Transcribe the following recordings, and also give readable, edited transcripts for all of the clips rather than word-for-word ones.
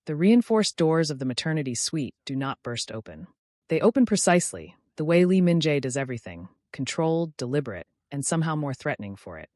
The reinforced doors of the maternity suite do not burst open. They open precisely, the way Lee Min-jae does everything, controlled, deliberate, and somehow more threatening for it.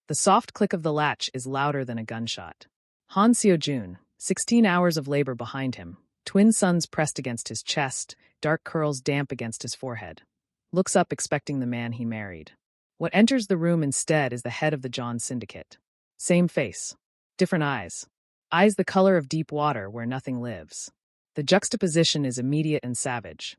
The soft click of the latch is louder than a gunshot. Han Seo-jun, 16 hours of labor behind him, twin suns pressed against his chest, dark curls damp against his forehead, looks up expecting the man he married. What enters the room instead is the head of the John Syndicate. Same face, different eyes. Eyes the color of deep water where nothing lives. The juxtaposition is immediate and savage.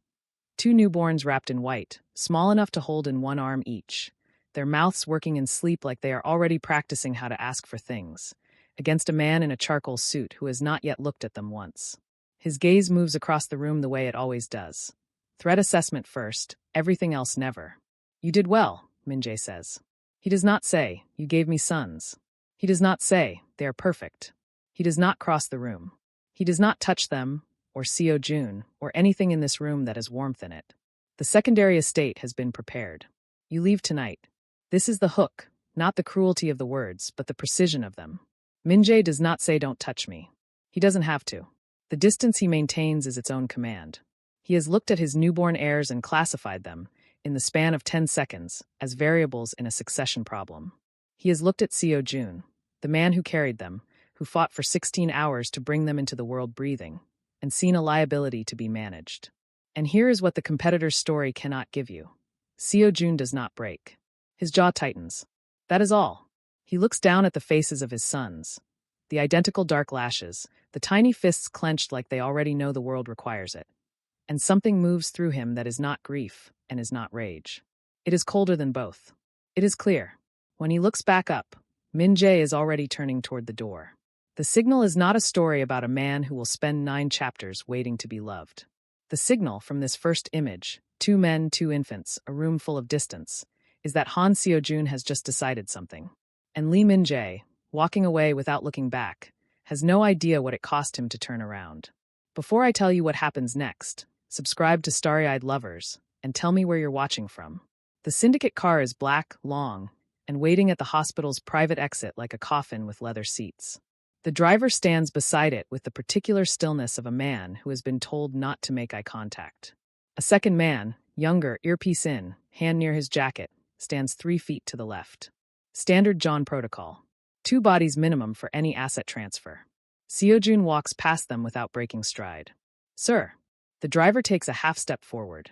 Two newborns wrapped in white, small enough to hold in one arm each, their mouths working in sleep like they are already practicing how to ask for things, against a man in a charcoal suit who has not yet looked at them once. His gaze moves across the room the way it always does. Threat assessment first, everything else never. You did well, Min-jae says. He does not say, you gave me sons. He does not say, they are perfect. He does not cross the room. He does not touch them, or Seo-jun, or anything in this room that has warmth in it. The secondary estate has been prepared. You leave tonight. This is the hook, not the cruelty of the words, but the precision of them. Min-jae does not say don't touch me. He doesn't have to. The distance he maintains is its own command. He has looked at his newborn heirs and classified them, in the span of 10 seconds, as variables in a succession problem. He has looked at Seo-jun, the man who carried them, who fought for 16 hours to bring them into the world breathing, and seen a liability to be managed. And here is what the competitor's story cannot give you. Seo-jun does not break. His jaw tightens. That is all. He looks down at the faces of his sons. The identical dark lashes, the tiny fists clenched like they already know the world requires it. And something moves through him that is not grief and is not rage. It is colder than both. It is clear. When he looks back up, Min-jae is already turning toward the door. The signal is not a story about a man who will spend 9 chapters waiting to be loved. The signal from this first image, 2 men, 2 infants, a room full of distance, is that Han Seo-jun has just decided something. And Lee Min-jae, walking away without looking back, has no idea what it cost him to turn around. Before I tell you what happens next, subscribe to Starry-Eyed Lovers, and tell me where you're watching from. The syndicate car is black, long, and waiting at the hospital's private exit like a coffin with leather seats. The driver stands beside it with the particular stillness of a man who has been told not to make eye contact. A second man, younger, earpiece in, hand near his jacket, stands 3 feet to the left. Standard John protocol. 2 bodies minimum for any asset transfer. Seo-jun walks past them without breaking stride. Sir. The driver takes a half step forward.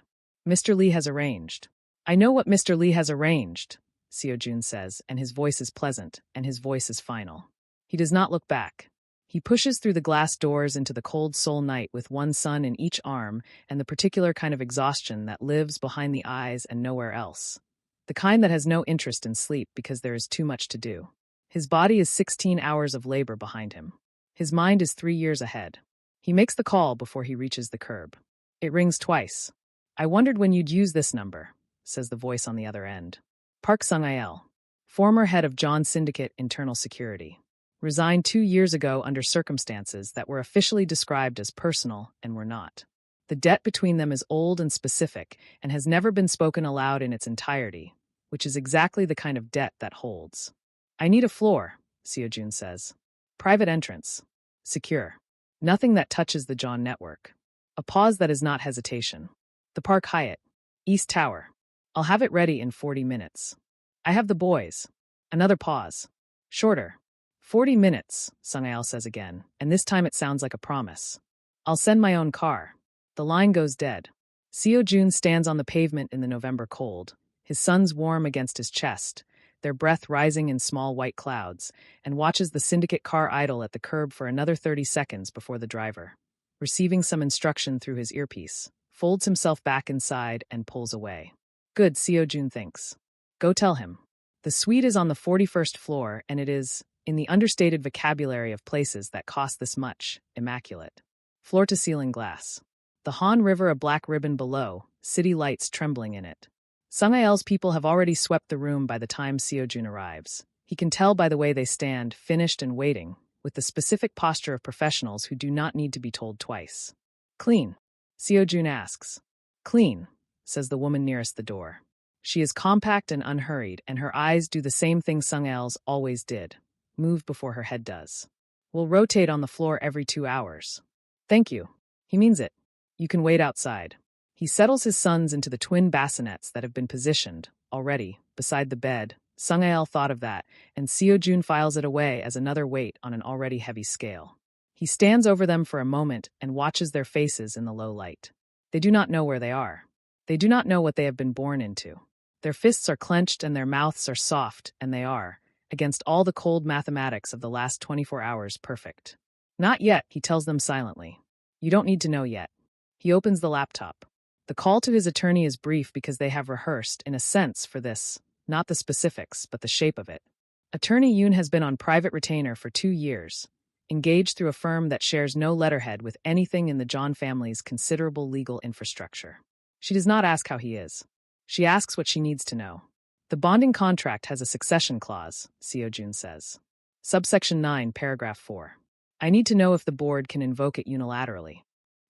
Mr. Lee has arranged. I know what Mr. Lee has arranged, Seo-jun says, and his voice is pleasant, and his voice is final. He does not look back. He pushes through the glass doors into the cold soul night with one son in each arm and the particular kind of exhaustion that lives behind the eyes and nowhere else. The kind that has no interest in sleep because there is too much to do. His body is 16 hours of labor behind him. His mind is 3 years ahead. He makes the call before he reaches the curb. It rings twice. I wondered when you'd use this number, says the voice on the other end. Park Sung-il, former head of John Syndicate Internal Security. Resigned 2 years ago under circumstances that were officially described as personal and were not. The debt between them is old and specific and has never been spoken aloud in its entirety, which is exactly the kind of debt that holds. I need a floor, Seo-jun says. Private entrance. Secure. Nothing that touches the John network. A pause that is not hesitation. The Park Hyatt. East Tower. I'll have it ready in 40 minutes. I have the boys. Another pause. Shorter. 40 minutes, Sung-il says again, and this time it sounds like a promise. I'll send my own car. The line goes dead. Seo-jun stands on the pavement in the November cold, his sons warm against his chest, their breath rising in small white clouds, and watches the syndicate car idle at the curb for another 30 seconds before the driver, receiving some instruction through his earpiece, folds himself back inside and pulls away. Good, Seo-jun thinks. Go tell him. The suite is on the 41st floor, and it is, in the understated vocabulary of places that cost this much, immaculate. Floor-to-ceiling glass. The Han River a black ribbon below, city lights trembling in it. Sung-il's people have already swept the room by the time Seo-jun arrives. He can tell by the way they stand, finished and waiting, with the specific posture of professionals who do not need to be told twice. Clean? Seo-jun asks. Clean, says the woman nearest the door. She is compact and unhurried, and her eyes do the same thing Sung-il's always did. Move before her head does. We'll rotate on the floor every 2 hours. Thank you. He means it. You can wait outside. He settles his sons into the twin bassinets that have been positioned, already, beside the bed. Sung-ael thought of that, and Seo-jun files it away as another weight on an already heavy scale. He stands over them for a moment and watches their faces in the low light. They do not know where they are. They do not know what they have been born into. Their fists are clenched and their mouths are soft, and they are, against all the cold mathematics of the last 24 hours, perfect. Not yet, he tells them silently. You don't need to know yet. He opens the laptop. The call to his attorney is brief because they have rehearsed, in a sense, for this, not the specifics, but the shape of it. Attorney Yoon has been on private retainer for 2 years, engaged through a firm that shares no letterhead with anything in the John family's considerable legal infrastructure. She does not ask how he is. She asks what she needs to know. The bonding contract has a succession clause, Seo-jun says. Subsection 9, paragraph 4. I need to know if the board can invoke it unilaterally.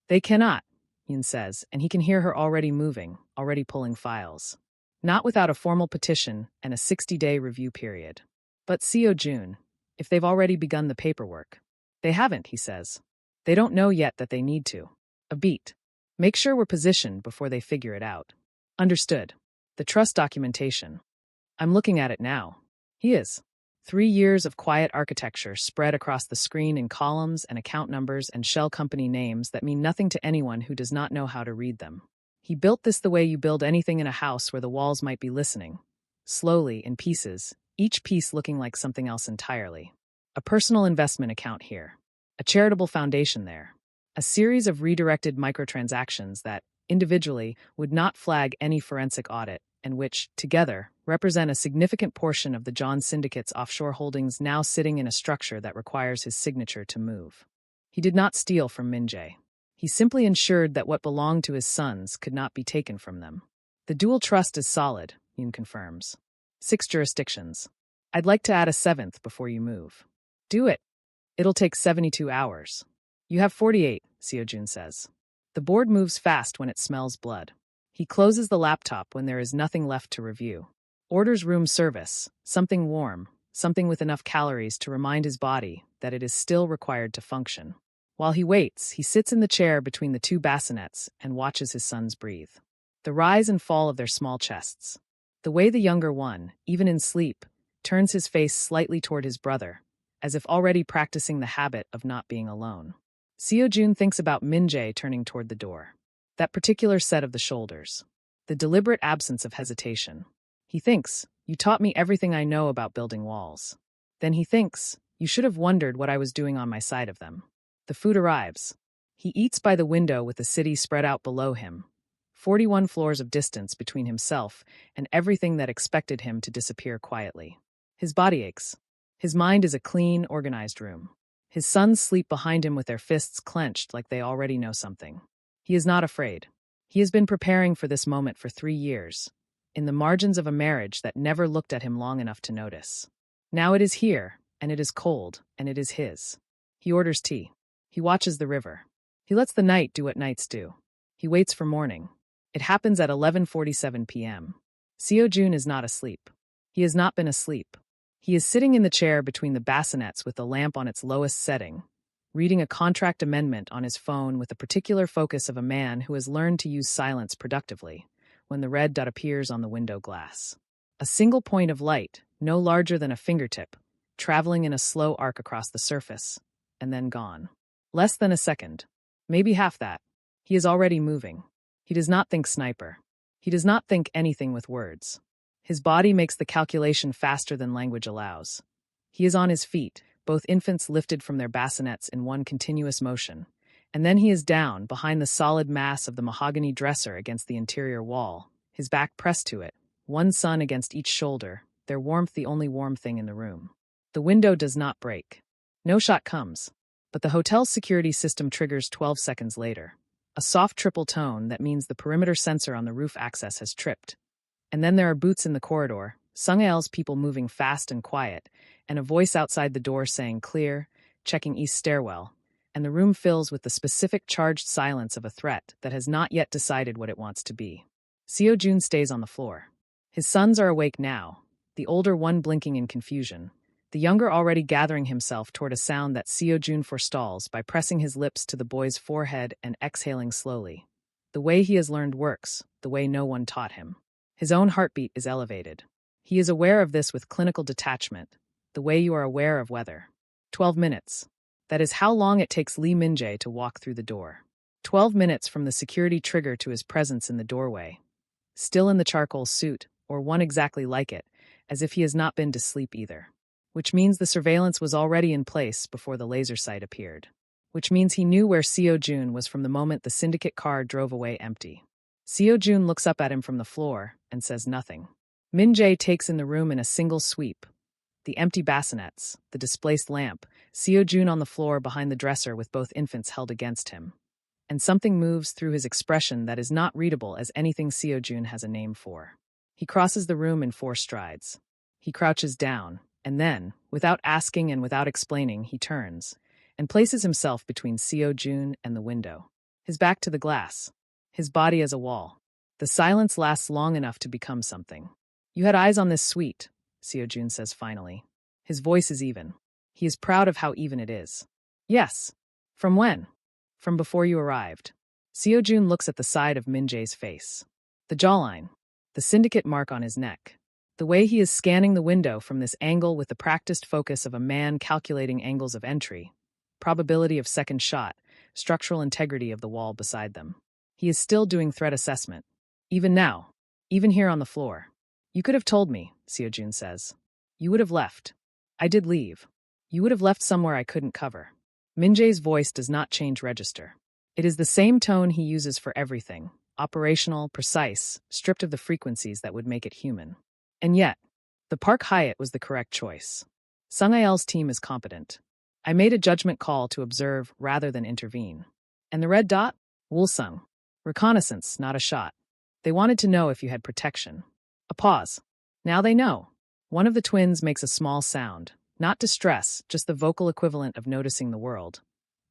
They cannot, Yoon says, and he can hear her already moving, already pulling files. Not without a formal petition and a 60-day review period. But Seo-jun, if they've already begun the paperwork. They haven't, he says. They don't know yet that they need to. A beat. Make sure we're positioned before they figure it out. Understood. The trust documentation. I'm looking at it now. He is. 3 years of quiet architecture spread across the screen in columns and account numbers and shell company names that mean nothing to anyone who does not know how to read them. He built this the way you build anything in a house where the walls might be listening. Slowly, in pieces, each piece looking like something else entirely. A personal investment account here. A charitable foundation there. A series of redirected microtransactions that, individually, would not flag any forensic audit, and which, together, represent a significant portion of the John Syndicate's offshore holdings now sitting in a structure that requires his signature to move. He did not steal from Min-jae. He simply ensured that what belonged to his sons could not be taken from them. The dual trust is solid, Yoon confirms. 6 jurisdictions. I'd like to add a 7th before you move. Do it. It'll take 72 hours. You have 48, Seo-jun says. The board moves fast when it smells blood. He closes the laptop when there is nothing left to review. Orders room service, something warm, something with enough calories to remind his body that it is still required to function. While he waits, he sits in the chair between the 2 bassinets and watches his sons breathe. The rise and fall of their small chests. The way the younger one, even in sleep, turns his face slightly toward his brother, as if already practicing the habit of not being alone. Seo-jun thinks about Min-jae turning toward the door. That particular set of the shoulders. The deliberate absence of hesitation. He thinks, you taught me everything I know about building walls. Then he thinks, you should have wondered what I was doing on my side of them. The food arrives. He eats by the window with the city spread out below him. 41 floors of distance between himself and everything that expected him to disappear quietly. His body aches. His mind is a clean, organized room. His sons sleep behind him with their fists clenched like they already know something. He is not afraid. He has been preparing for this moment for 3 years, in the margins of a marriage that never looked at him long enough to notice. Now it is here, and it is cold, and it is his. He orders tea. He watches the river. He lets the night do what nights do. He waits for morning. It happens at 11:47 p.m. Seo-jun is not asleep. He has not been asleep. He is sitting in the chair between the bassinets with the lamp on its lowest setting, reading a contract amendment on his phone with the particular focus of a man who has learned to use silence productively, when the red dot appears on the window glass. A single point of light, no larger than a fingertip, traveling in a slow arc across the surface, and then gone. Less than a second. Maybe half that. He is already moving. He does not think sniper. He does not think anything with words. His body makes the calculation faster than language allows. He is on his feet, both infants lifted from their bassinets in one continuous motion, and then he is down behind the solid mass of the mahogany dresser against the interior wall, his back pressed to it, one son against each shoulder, their warmth the only warm thing in the room. The window does not break. No shot comes, but the hotel's security system triggers 12 seconds later. A soft triple tone that means the perimeter sensor on the roof access has tripped. And then there are boots in the corridor, Sung-ael's people moving fast and quiet, and a voice outside the door saying clear, checking east stairwell, and the room fills with the specific charged silence of a threat that has not yet decided what it wants to be. Seo-jun stays on the floor. His sons are awake now, the older one blinking in confusion, the younger already gathering himself toward a sound that Seo-jun forestalls by pressing his lips to the boy's forehead and exhaling slowly. The way he has learned works, the way no one taught him. His own heartbeat is elevated. He is aware of this with clinical detachment, the way you are aware of weather. 12 minutes. That is how long it takes Lee Min-jae to walk through the door. 12 minutes from the security trigger to his presence in the doorway. Still in the charcoal suit, or one exactly like it, as if he has not been to sleep either. Which means the surveillance was already in place before the laser sight appeared. Which means he knew where Seo-jun was from the moment the syndicate car drove away empty. Seo-jun looks up at him from the floor and says nothing. Min-jae takes in the room in a single sweep. The empty bassinets, the displaced lamp, Seo-jun on the floor behind the dresser with both infants held against him. And something moves through his expression that is not readable as anything Seo-jun has a name for. He crosses the room in 4 strides. He crouches down, and then, without asking and without explaining, he turns and places himself between Seo-jun and the window, his back to the glass, his body as a wall. The silence lasts long enough to become something. "You had eyes on this suite," Seo-jun says finally. His voice is even. He is proud of how even it is. "Yes." "From when?" "From before you arrived." Seo-jun looks at the side of Min-jae's face. The jawline, the syndicate mark on his neck. The way he is scanning the window from this angle with the practiced focus of a man calculating angles of entry, probability of second shot, structural integrity of the wall beside them. He is still doing threat assessment. Even now, even here on the floor. "You could have told me," Seo-jun says. "You would have left." "I did leave." "You would have left somewhere I couldn't cover." Min-jae's voice does not change register. It is the same tone he uses for everything, operational, precise, stripped of the frequencies that would make it human. And yet, the Park Hyatt was the correct choice. Sung-ail's team is competent. I made a judgment call to observe rather than intervene. And the red dot? Woolsung. Reconnaissance, not a shot. They wanted to know if you had protection. A pause. Now they know. One of the twins makes a small sound, not distress, just the vocal equivalent of noticing the world.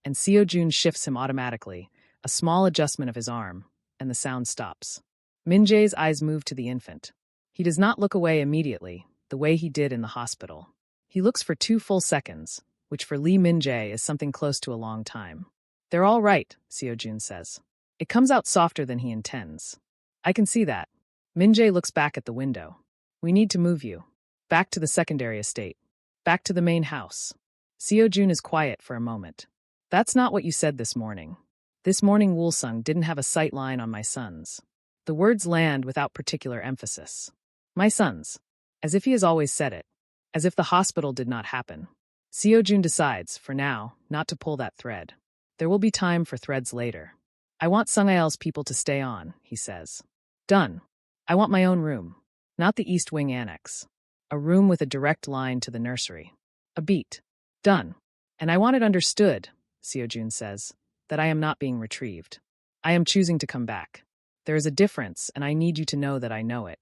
And Seo-jun shifts him automatically, a small adjustment of his arm, and the sound stops. Min-jae's eyes move to the infant. He does not look away immediately, the way he did in the hospital. He looks for 2 full seconds, which for Lee Min-jae is something close to a long time. "They're all right," Seo-jun says. It comes out softer than he intends. "I can see that." Min-jae looks back at the window. "We need to move you. Back to the secondary estate. Back to the main house." Seo-jun is quiet for a moment. "That's not what you said this morning. This morning Woolsung didn't have a sight line on my sons." The words land without particular emphasis. "My sons." As if he has always said it. As if the hospital did not happen. Seo-jun decides, for now, not to pull that thread. There will be time for threads later. "I want Sung-ail's people to stay on," he says. "Done. I want my own room. Not the East Wing Annex. A room with a direct line to the nursery. A beat. Done. And I want it understood," Seo-jun says, "that I am not being retrieved. I am choosing to come back. There is a difference, and I need you to know that I know it."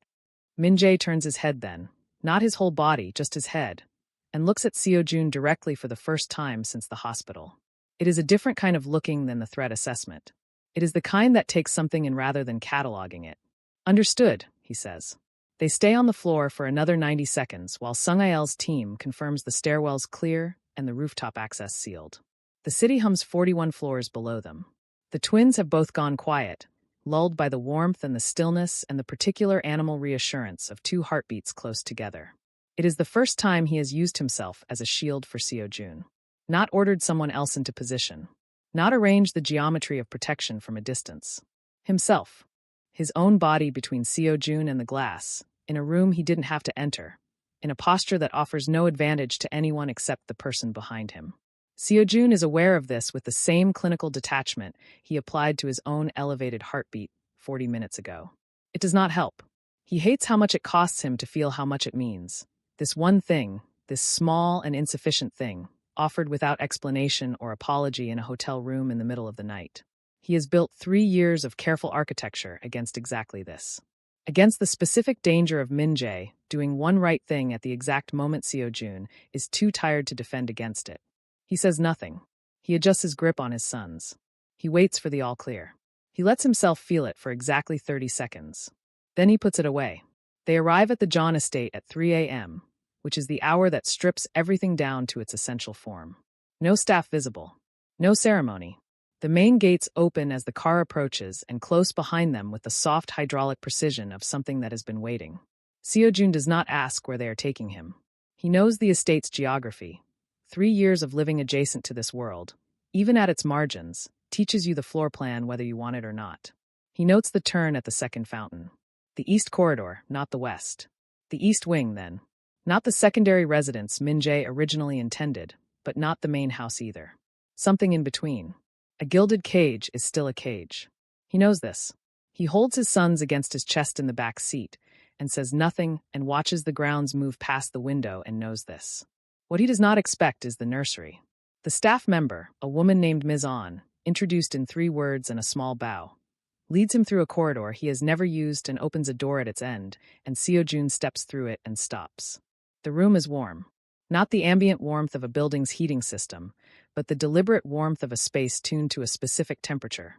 Min-jae turns his head then, not his whole body, just his head, and looks at Seo-jun directly for the first time since the hospital. It is a different kind of looking than the threat assessment. It is the kind that takes something in rather than cataloging it. "Understood," he says. They stay on the floor for another 90 seconds while Sung-ail's team confirms the stairwells clear and the rooftop access sealed. The city hums 41 floors below them. The twins have both gone quiet, lulled by the warmth and the stillness and the particular animal reassurance of 2 heartbeats close together. It is the first time he has used himself as a shield for Seo-jun. Not ordered someone else into position. Not arranged the geometry of protection from a distance. Himself. His own body between Seo-jun and the glass, in a room he didn't have to enter, in a posture that offers no advantage to anyone except the person behind him. Seo-jun is aware of this with the same clinical detachment he applied to his own elevated heartbeat 40 minutes ago. It does not help. He hates how much it costs him to feel how much it means. This one thing, this small and insufficient thing, offered without explanation or apology in a hotel room in the middle of the night. He has built 3 years of careful architecture against exactly this. Against the specific danger of Min-jae doing one right thing at the exact moment Seo-jun is too tired to defend against it. He says nothing. He adjusts his grip on his sons. He waits for the all clear. He lets himself feel it for exactly 30 seconds. Then he puts it away. They arrive at the John estate at 3 a.m., which is the hour that strips everything down to its essential form. No staff visible. No ceremony. The main gates open as the car approaches, and close behind them with the soft hydraulic precision of something that has been waiting. Seo-jun does not ask where they are taking him. He knows the estate's geography. 3 years of living adjacent to this world, even at its margins, teaches you the floor plan whether you want it or not. He notes the turn at the second fountain. The east corridor, not the west. The east wing, then. Not the secondary residence Min-jae originally intended, but not the main house either. Something in between. A gilded cage is still a cage. He knows this. He holds his sons against his chest in the back seat, and says nothing and watches the grounds move past the window and knows this. What he does not expect is the nursery. The staff member, a woman named Ms. On, introduced in 3 words and a small bow, leads him through a corridor he has never used and opens a door at its end, and Seo-jun steps through it and stops. The room is warm. Not the ambient warmth of a building's heating system, but the deliberate warmth of a space tuned to a specific temperature.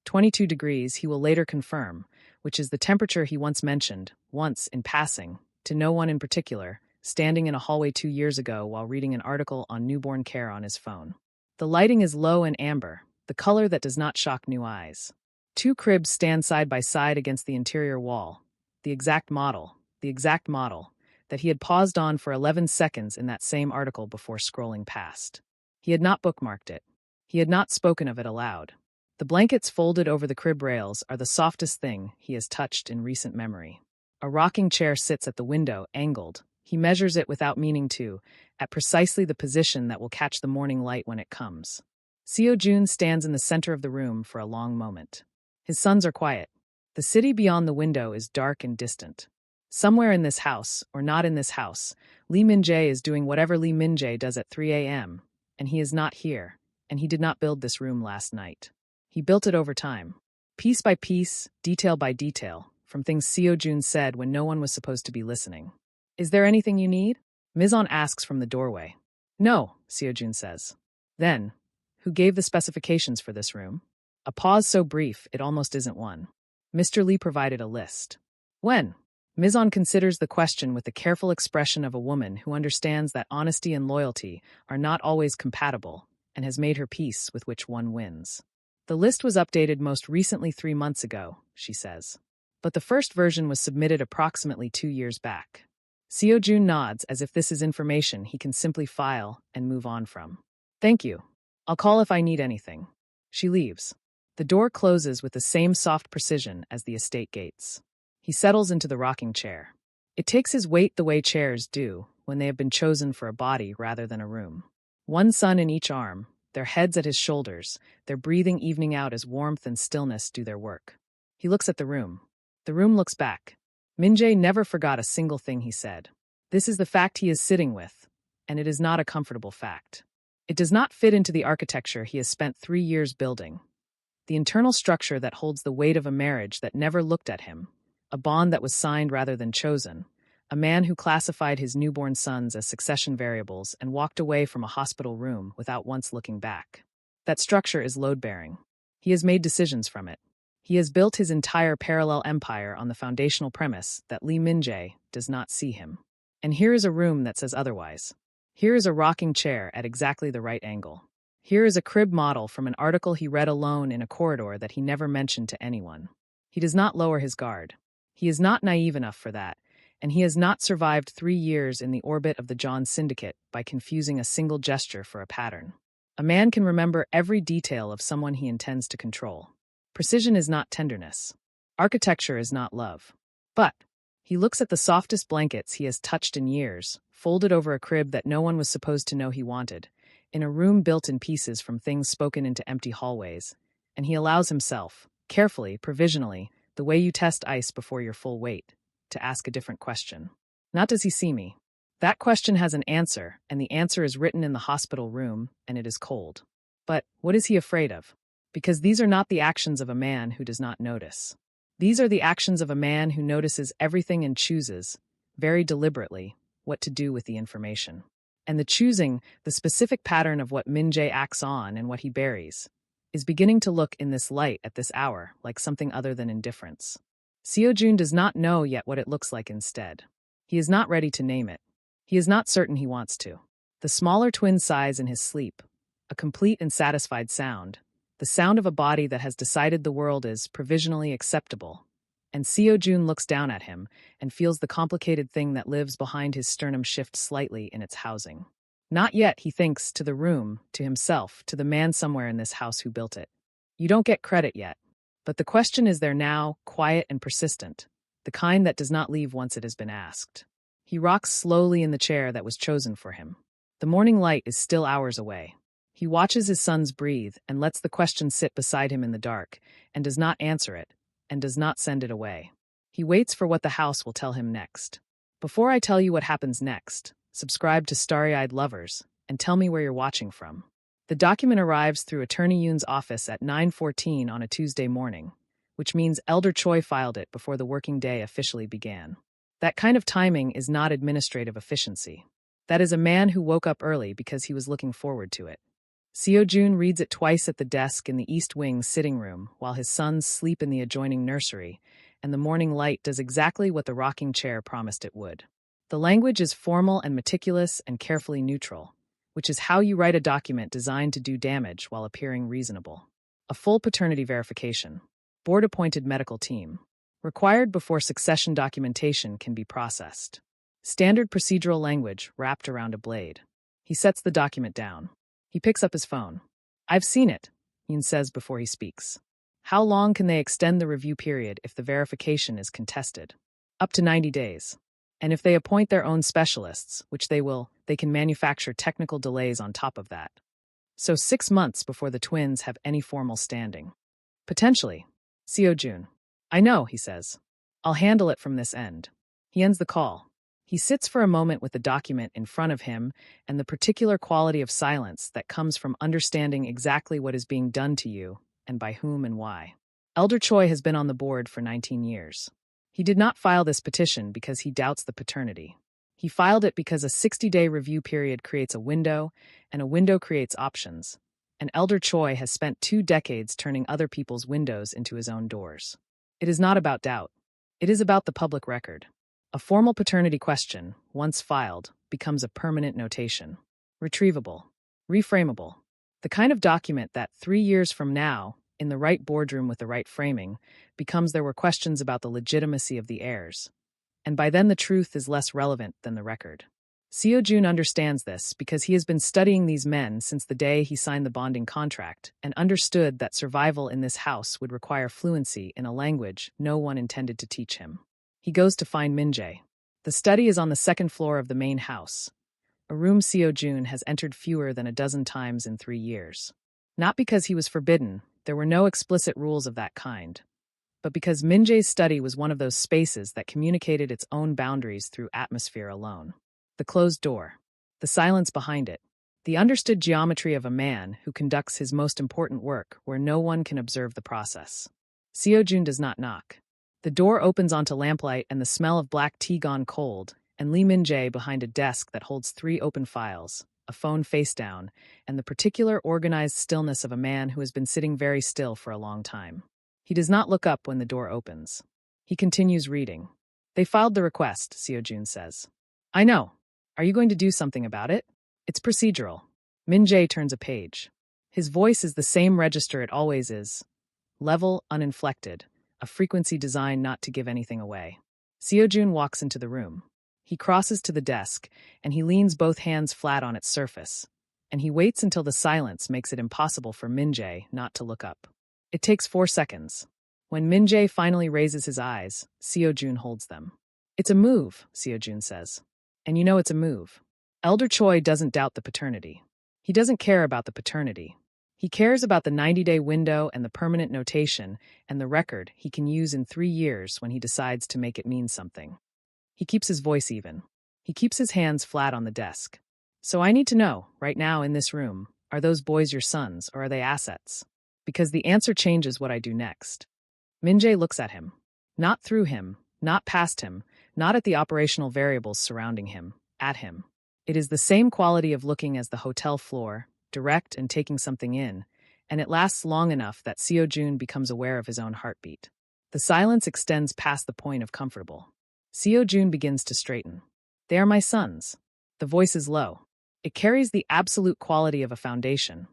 22 degrees, he will later confirm, which is the temperature he once mentioned, once, in passing, to no one in particular, standing in a hallway 2 years ago while reading an article on newborn care on his phone. The lighting is low and amber, the color that does not shock new eyes. 2 cribs stand side by side against the interior wall, the exact model, that he had paused on for 11 seconds in that same article before scrolling past. He had not bookmarked it. He had not spoken of it aloud. The blankets folded over the crib rails are the softest thing he has touched in recent memory. A rocking chair sits at the window, angled. He measures it without meaning to, at precisely the position that will catch the morning light when it comes. Seo-jun stands in the center of the room for a long moment. His sons are quiet. The city beyond the window is dark and distant. Somewhere in this house, or not in this house, Lee Min-jae is doing whatever Lee Min-jae does at 3 a.m., and he is not here, and he did not build this room last night. He built it over time. Piece by piece, detail by detail, from things Seo-jun said when no one was supposed to be listening. Is there anything you need? Mizon asks from the doorway. No, Seo-jun says. Then, who gave the specifications for this room? A pause so brief it almost isn't one. Mr. Lee provided a list. When? Mizon considers the question with the careful expression of a woman who understands that honesty and loyalty are not always compatible, and has made her peace with which one wins. The list was updated most recently 3 months ago, she says. But the first version was submitted approximately 2 years back. Seo-jun nods as if this is information he can simply file and move on from. Thank you. I'll call if I need anything. She leaves. The door closes with the same soft precision as the estate gates. He settles into the rocking chair. It takes his weight the way chairs do when they have been chosen for a body rather than a room. One son in each arm, their heads at his shoulders, their breathing evening out as warmth and stillness do their work. He looks at the room. The room looks back. Min-jae never forgot a single thing he said. This is the fact he is sitting with, and it is not a comfortable fact. It does not fit into the architecture he has spent 3 years building. The internal structure that holds the weight of a marriage that never looked at him, a bond that was signed rather than chosen, a man who classified his newborn sons as succession variables and walked away from a hospital room without once looking back. That structure is load-bearing. He has made decisions from it. He has built his entire parallel empire on the foundational premise that Lee Min-jae does not see him. And here is a room that says otherwise. Here is a rocking chair at exactly the right angle. Here is a crib model from an article he read alone in a corridor that he never mentioned to anyone. He does not lower his guard. He is not naive enough for that, and he has not survived 3 years in the orbit of the John Syndicate by confusing a single gesture for a pattern. A man can remember every detail of someone he intends to control. Precision is not tenderness. Architecture is not love. But he looks at the softest blankets he has touched in years, folded over a crib that no one was supposed to know he wanted, in a room built in pieces from things spoken into empty hallways, and he allows himself, carefully, provisionally, the way you test ice before your full weight, to ask a different question. Not does he see me? That question has an answer, and the answer is written in the hospital room, and it is cold. But what is he afraid of? Because these are not the actions of a man who does not notice. These are the actions of a man who notices everything and chooses, very deliberately, what to do with the information. And the choosing, the specific pattern of what Min-jae acts on and what he buries, is beginning to look in this light at this hour like something other than indifference. Seo-jun does not know yet what it looks like instead. He is not ready to name it. He is not certain he wants to. The smaller twin sighs in his sleep, a complete and satisfied sound, the sound of a body that has decided the world is provisionally acceptable. And Seo-jun looks down at him and feels the complicated thing that lives behind his sternum shift slightly in its housing. Not yet, he thinks, to the room, to himself, to the man somewhere in this house who built it. You don't get credit yet. But the question is there now, quiet and persistent, the kind that does not leave once it has been asked. He rocks slowly in the chair that was chosen for him. The morning light is still hours away. He watches his sons breathe and lets the question sit beside him in the dark, and does not answer it, and does not send it away. He waits for what the house will tell him next. Before I tell you what happens next, subscribe to Starry-Eyed Lovers, and tell me where you're watching from. The document arrives through Attorney Yoon's office at 9:14 on a Tuesday morning, which means Elder Choi filed it before the working day officially began. That kind of timing is not administrative efficiency. That is a man who woke up early because he was looking forward to it. Seo-jun reads it twice at the desk in the East Wing sitting room while his sons sleep in the adjoining nursery, and the morning light does exactly what the rocking chair promised it would. The language is formal and meticulous and carefully neutral, which is how you write a document designed to do damage while appearing reasonable. A full paternity verification. Board-appointed medical team. Required before succession documentation can be processed. Standard procedural language wrapped around a blade. He sets the document down. He picks up his phone. I've seen it, Yoon says before he speaks. How long can they extend the review period if the verification is contested? Up to 90 days. And if they appoint their own specialists, which they will, they can manufacture technical delays on top of that. So 6 months before the twins have any formal standing. Potentially. Seo-jun. I know, he says. I'll handle it from this end. He ends the call. He sits for a moment with the document in front of him and the particular quality of silence that comes from understanding exactly what is being done to you and by whom and why. Elder Choi has been on the board for 19 years. He did not file this petition because he doubts the paternity. He filed it because a 60-day review period creates a window, and a window creates options. And Elder Choi has spent 2 decades turning other people's windows into his own doors. It is not about doubt. It is about the public record. A formal paternity question, once filed, becomes a permanent notation. Retrievable. Reframable. The kind of document that 3 years from now, in the right boardroom with the right framing, becomes there were questions about the legitimacy of the heirs. And by then the truth is less relevant than the record. Seo-jun understands this because he has been studying these men since the day he signed the bonding contract and understood that survival in this house would require fluency in a language no one intended to teach him. He goes to find Min-jae. The study is on the 2nd floor of the main house, a room Seo-jun has entered fewer than a dozen times in 3 years. Not because he was forbidden, there were no explicit rules of that kind, but because Min-jae's study was one of those spaces that communicated its own boundaries through atmosphere alone. The closed door, the silence behind it, the understood geometry of a man who conducts his most important work where no one can observe the process. Seo-jun does not knock. The door opens onto lamplight and the smell of black tea gone cold, and Lee Min-jae behind a desk that holds 3 open files, a phone face down, and the particular organized stillness of a man who has been sitting very still for a long time. He does not look up when the door opens. He continues reading. They filed the request, Seo-jun says. I know. Are you going to do something about it? It's procedural. Min-jae turns a page. His voice is the same register it always is. Level, uninflected. A frequency designed not to give anything away. Seo-jun walks into the room. He crosses to the desk, and he leans both hands flat on its surface, and he waits until the silence makes it impossible for Min-jae not to look up. It takes 4 seconds. When Min-jae finally raises his eyes, Seo-jun holds them. It's a move, Seo-jun says. And you know it's a move. Elder Choi doesn't doubt the paternity. He doesn't care about the paternity. He cares about the 90-day window and the permanent notation and the record he can use in 3 years when he decides to make it mean something. He keeps his voice even. He keeps his hands flat on the desk. So I need to know, right now in this room, are those boys your sons or are they assets? Because the answer changes what I do next. Min-jae looks at him. Not through him, not past him, not at the operational variables surrounding him, at him. It is the same quality of looking as the hotel floor, direct and taking something in, and it lasts long enough that Seo-jun becomes aware of his own heartbeat. The silence extends past the point of comfortable. Seo-jun begins to straighten. They are my sons. The voice is low. It carries the absolute quality of a foundation.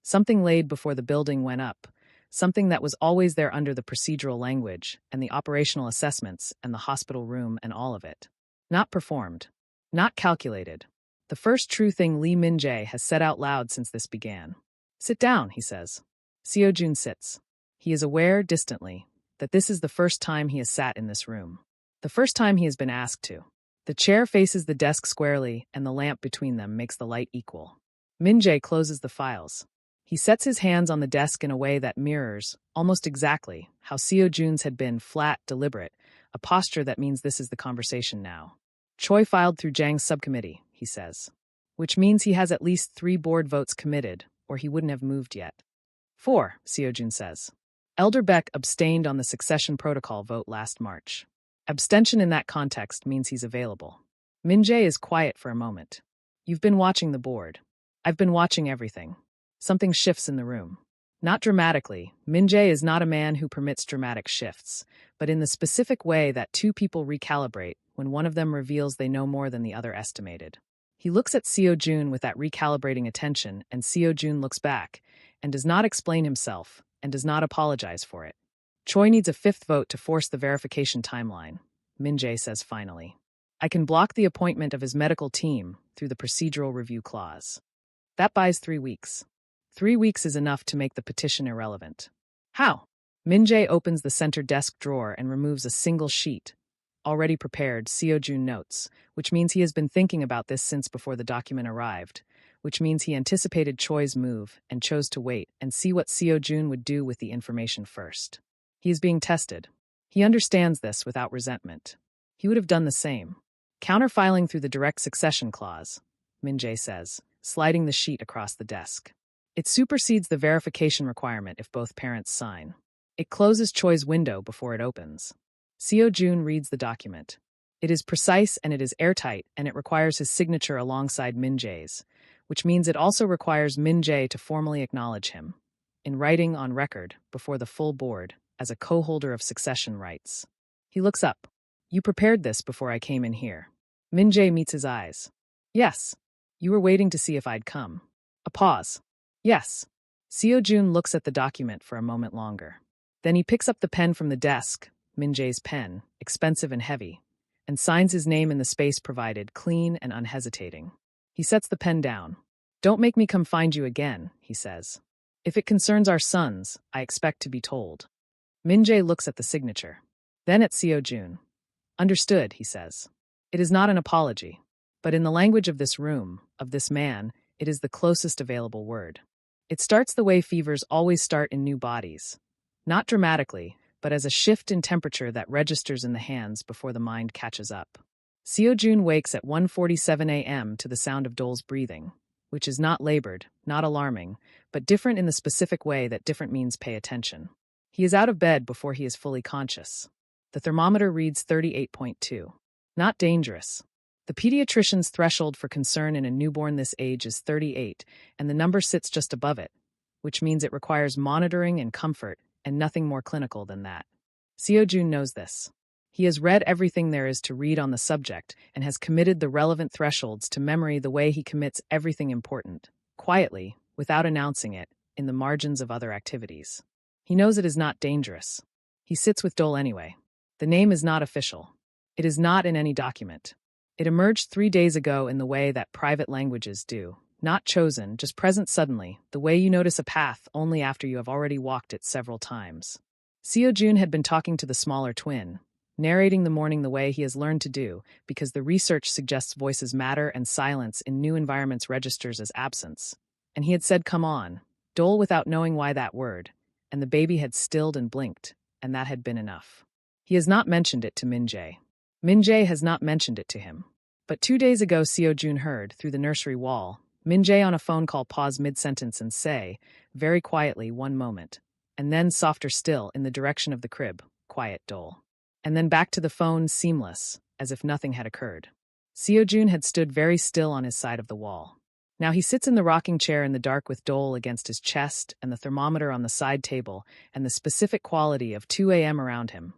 Something laid before the building went up. Something that was always there under the procedural language and the operational assessments and the hospital room and all of it. Not performed. Not calculated. The first true thing Lee Min-jae has said out loud since this began. Sit down, he says. Seo-jun sits. He is aware, distantly, that this is the first time he has sat in this room. The first time he has been asked to. The chair faces the desk squarely, and the lamp between them makes the light equal. Min-jae closes the files. He sets his hands on the desk in a way that mirrors, almost exactly, how Seo-jun's had been flat, deliberate, a posture that means this is the conversation now. Choi filed through Jang's subcommittee, he says. Which means he has at least 3 board votes committed, or he wouldn't have moved yet. 4, Seo-jun says. Elder Beck abstained on the succession protocol vote last March. Abstention in that context means he's available. Min-jae is quiet for a moment. You've been watching the board. I've been watching everything. Something shifts in the room. Not dramatically. Min-jae is not a man who permits dramatic shifts, but in the specific way that 2 people recalibrate when one of them reveals they know more than the other estimated. He looks at Seo-jun with that recalibrating attention, and Seo-jun looks back, and does not explain himself, and does not apologize for it. Choi needs a 5th vote to force the verification timeline, Min-jae says finally. I can block the appointment of his medical team through the procedural review clause. That buys 3 weeks. 3 weeks is enough to make the petition irrelevant. How? Min-jae opens the center desk drawer and removes a single sheet. Already prepared, Seo-jun notes, which means he has been thinking about this since before the document arrived, which means he anticipated Choi's move and chose to wait and see what Seo-jun would do with the information first. He is being tested. He understands this without resentment. He would have done the same. Counterfiling through the direct succession clause, Min-jae says, sliding the sheet across the desk. It supersedes the verification requirement if both parents sign. It closes Choi's window before it opens. Seo-jun reads the document. It is precise and it is airtight, and it requires his signature alongside Min-jae's, which means it also requires Min-jae to formally acknowledge him, in writing on record before the full board, as a co-holder of succession rights. He looks up. You prepared this before I came in here. Min-jae meets his eyes. Yes. You were waiting to see if I'd come. A pause. Yes. Seo-jun looks at the document for a moment longer. Then he picks up the pen from the desk, Min-jae's pen, expensive and heavy, and signs his name in the space provided, clean and unhesitating. He sets the pen down. Don't make me come find you again, he says. If it concerns our sons, I expect to be told. Min-jae looks at the signature. Then at Seo-jun. Understood, he says. It is not an apology, but in the language of this room, of this man, it is the closest available word. It starts the way fevers always start in new bodies. Not dramatically, but as a shift in temperature that registers in the hands before the mind catches up. Seo-jun wakes at 1:47 a.m. to the sound of Dole's breathing, which is not labored, not alarming, but different in the specific way that different means pay attention. He is out of bed before he is fully conscious. The thermometer reads 38.2. Not dangerous. The pediatrician's threshold for concern in a newborn this age is 38, and the number sits just above it, which means it requires monitoring and comfort, and nothing more clinical than that. Seo-jun knows this. He has read everything there is to read on the subject and has committed the relevant thresholds to memory the way he commits everything important, quietly, without announcing it, in the margins of other activities. He knows it is not dangerous. He sits with Dole anyway. The name is not official. It is not in any document. It emerged 3 days ago in the way that private languages do. Not chosen, just present suddenly, the way you notice a path only after you have already walked it several times. Seo-jun had been talking to the smaller twin, narrating the morning the way he has learned to do, because the research suggests voices matter and silence in new environments registers as absence. And he had said, come on, Dole, without knowing why that word, and the baby had stilled and blinked, and that had been enough. He has not mentioned it to Min-jae. Min-jae has not mentioned it to him. But 2 days ago Seo-jun heard, through the nursery wall, Min-jae on a phone call pause mid-sentence and say, very quietly, one moment, and then softer still, in the direction of the crib, quiet, Dole. And then back to the phone, seamless, as if nothing had occurred. Seo-jun had stood very still on his side of the wall. Now he sits in the rocking chair in the dark with Dole against his chest and the thermometer on the side table and the specific quality of 2 a.m. around him.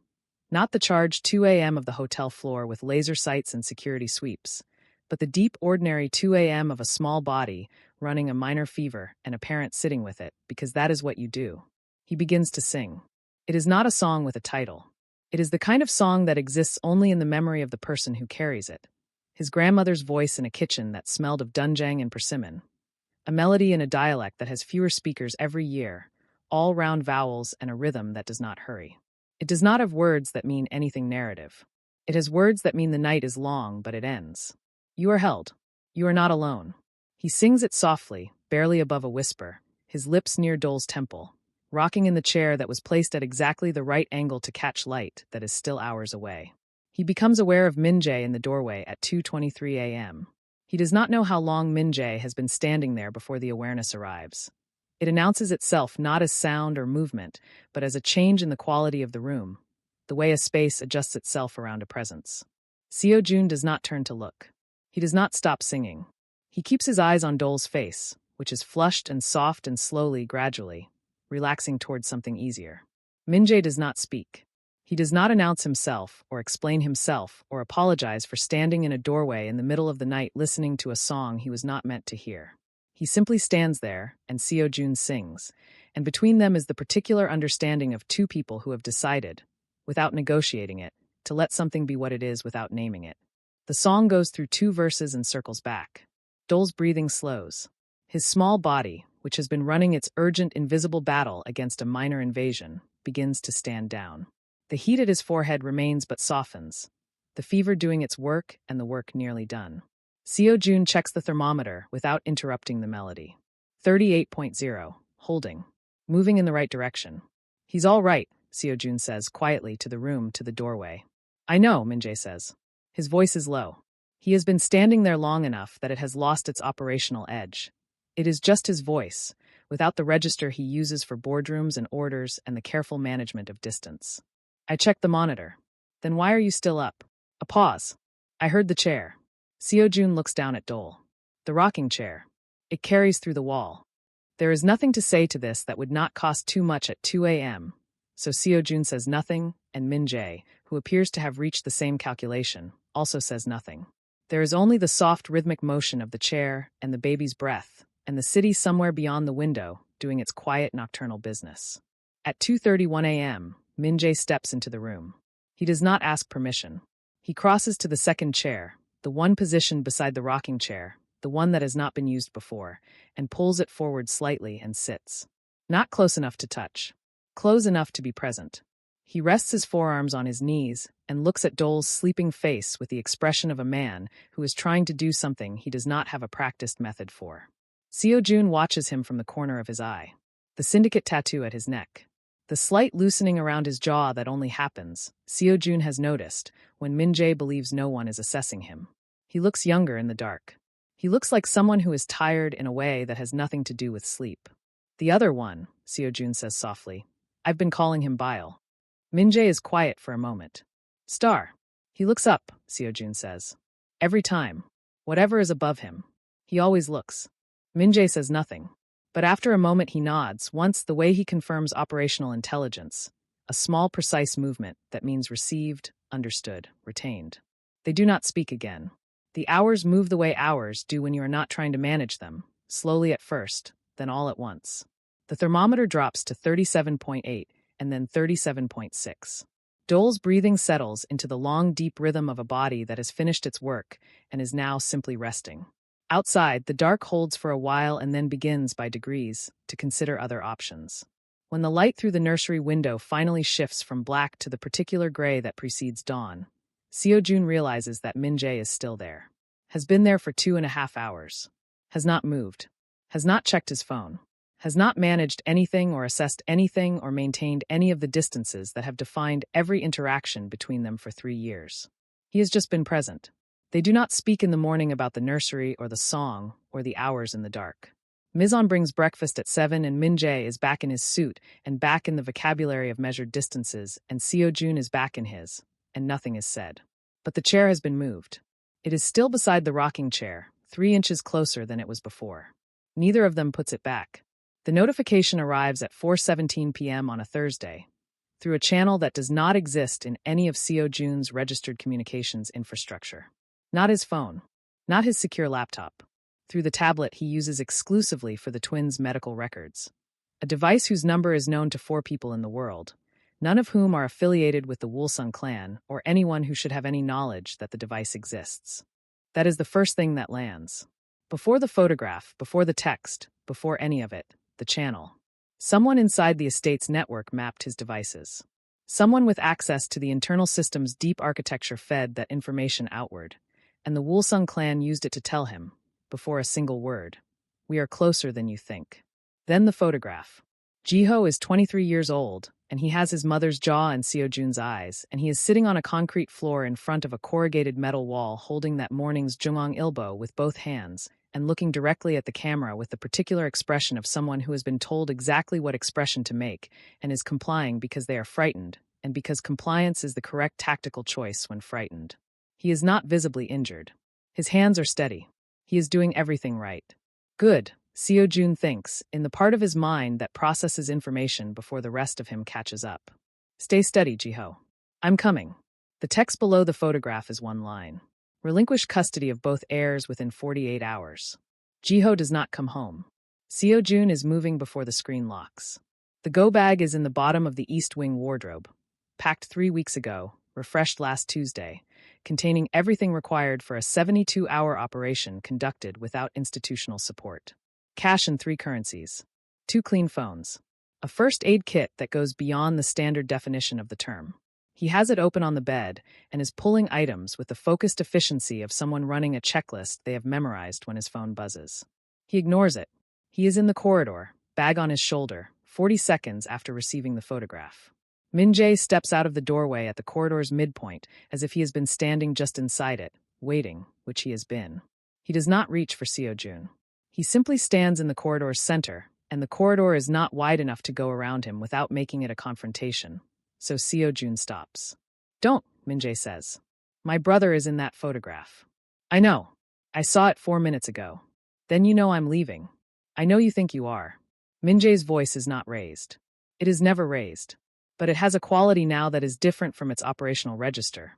Not the charged 2 a.m. of the hotel floor with laser sights and security sweeps, but the deep, ordinary 2 a.m. of a small body, running a minor fever, and a parent sitting with it, because that is what you do. He begins to sing. It is not a song with a title. It is the kind of song that exists only in the memory of the person who carries it. His grandmother's voice in a kitchen that smelled of doenjang and persimmon. A melody in a dialect that has fewer speakers every year, all round vowels and a rhythm that does not hurry. It does not have words that mean anything narrative. It has words that mean the night is long, but it ends. You are held. You are not alone. He sings it softly, barely above a whisper, his lips near Dole's temple, rocking in the chair that was placed at exactly the right angle to catch light that is still hours away. He becomes aware of Min-jae in the doorway at 2:23 a.m. He does not know how long Min-jae has been standing there before the awareness arrives. It announces itself not as sound or movement, but as a change in the quality of the room, the way a space adjusts itself around a presence. Seo-jun does not turn to look. He does not stop singing. He keeps his eyes on Dole's face, which is flushed and soft and slowly, gradually, relaxing towards something easier. Min-jae does not speak. He does not announce himself, or explain himself, or apologize for standing in a doorway in the middle of the night listening to a song he was not meant to hear. He simply stands there, and Seo-jun sings, and between them is the particular understanding of two people who have decided, without negotiating it, to let something be what it is without naming it. The song goes through 2 verses and circles back. Dole's breathing slows. His small body, which has been running its urgent, invisible battle against a minor invasion, begins to stand down. The heat at his forehead remains but softens, the fever doing its work and the work nearly done. Seo-jun checks the thermometer without interrupting the melody. 38.0, holding, moving in the right direction. He's all right, Seo-jun says quietly to the doorway. I know, Min-jae says. His voice is low. He has been standing there long enough that it has lost its operational edge. It is just his voice, without the register he uses for boardrooms and orders and the careful management of distance. I checked the monitor. Then why are you still up? A pause. I heard the chair. Seo-jun looks down at Dole. The rocking chair. It carries through the wall. There is nothing to say to this that would not cost too much at 2 a.m., so Seo-jun says nothing, and Min-jae, who appears to have reached the same calculation, also says nothing. There is only the soft rhythmic motion of the chair and the baby's breath, and the city somewhere beyond the window doing its quiet nocturnal business. At 2:31 a.m., Min-jae steps into the room. He does not ask permission. He crosses to the second chair, the one positioned beside the rocking chair, the one that has not been used before, and pulls it forward slightly and sits. Not close enough to touch. Close enough to be present. He rests his forearms on his knees and looks at Dole's sleeping face with the expression of a man who is trying to do something he does not have a practiced method for. Seo-jun watches him from the corner of his eye. The syndicate tattoo at his neck. The slight loosening around his jaw that only happens, Seo-jun has noticed, when Min-jae believes no one is assessing him. He looks younger in the dark. He looks like someone who is tired in a way that has nothing to do with sleep. The other one, Seo-jun says softly. I've been calling him Bile. Min-jae is quiet for a moment. Star. He looks up, Seo-jun says. Every time. Whatever is above him. He always looks. Min-jae says nothing. But after a moment he nods, once the way he confirms operational intelligence. A small, precise movement that means received, understood, retained. They do not speak again. The hours move the way hours do when you are not trying to manage them, slowly at first, then all at once. The thermometer drops to 37.8 and then 37.6. Dole's breathing settles into the long, deep rhythm of a body that has finished its work and is now simply resting. Outside, the dark holds for a while and then begins, by degrees, to consider other options. When the light through the nursery window finally shifts from black to the particular gray that precedes dawn, Seo-jun realizes that Min-jae is still there. Has been there for 2.5 hours. Has not moved. Has not checked his phone. Has not managed anything or assessed anything or maintained any of the distances that have defined every interaction between them for 3 years. He has just been present. They do not speak in the morning about the nursery or the song or the hours in the dark. Mizon brings breakfast at 7 and Min-jae is back in his suit and back in the vocabulary of measured distances, and Seo-jun is back in his, and nothing is said. But the chair has been moved. It is still beside the rocking chair, 3 inches closer than it was before. Neither of them puts it back. The notification arrives at 4:17 p.m. on a Thursday, through a channel that does not exist in any of Seo-jun's registered communications infrastructure. Not his phone. not his secure laptop. Through the tablet he uses exclusively for the twins' medical records. A device whose number is known to 4 people in the world, none of whom are affiliated with the Woolsung clan or anyone who should have any knowledge that the device exists. That is the first thing that lands. Before the photograph, before the text, before any of it, the channel. Someone inside the estate's network mapped his devices. Someone with access to the internal system's deep architecture fed that information outward, and the Woolsung clan used it to tell him, before a single word, "We are closer than you think." Then the photograph. Jiho is 23 years old, and he has his mother's jaw and Seo-jun's eyes, and he is sitting on a concrete floor in front of a corrugated metal wall holding that morning's Jungong ilbo with both hands, and looking directly at the camera with the particular expression of someone who has been told exactly what expression to make, and is complying because they are frightened, and because compliance is the correct tactical choice when frightened. He is not visibly injured. His hands are steady. He is doing everything right. Good, Seo-jun thinks, in the part of his mind that processes information before the rest of him catches up. Stay steady, Jiho. I'm coming. The text below the photograph is one line. Relinquish custody of both heirs within 48 hours. Jiho does not come home. Seo-jun is moving before the screen locks. The go bag is in the bottom of the East Wing wardrobe, packed 3 weeks ago, refreshed last Tuesday, containing everything required for a 72-hour operation conducted without institutional support. Cash in 3 currencies. 2 clean phones. A first aid kit that goes beyond the standard definition of the term. He has it open on the bed and is pulling items with the focused efficiency of someone running a checklist they have memorized when his phone buzzes. He ignores it. He is in the corridor, bag on his shoulder, 40 seconds after receiving the photograph. Min-jae steps out of the doorway at the corridor's midpoint as if he has been standing just inside it, waiting, which he has been. He does not reach for Seo-jun. He simply stands in the corridor's center, and the corridor is not wide enough to go around him without making it a confrontation. So Seo-jun stops. Don't, Min-jae says. My brother is in that photograph. I know. I saw it 4 minutes ago. Then you know I'm leaving. I know you think you are. Min-jae's voice is not raised. It is never raised. But it has a quality now that is different from its operational register.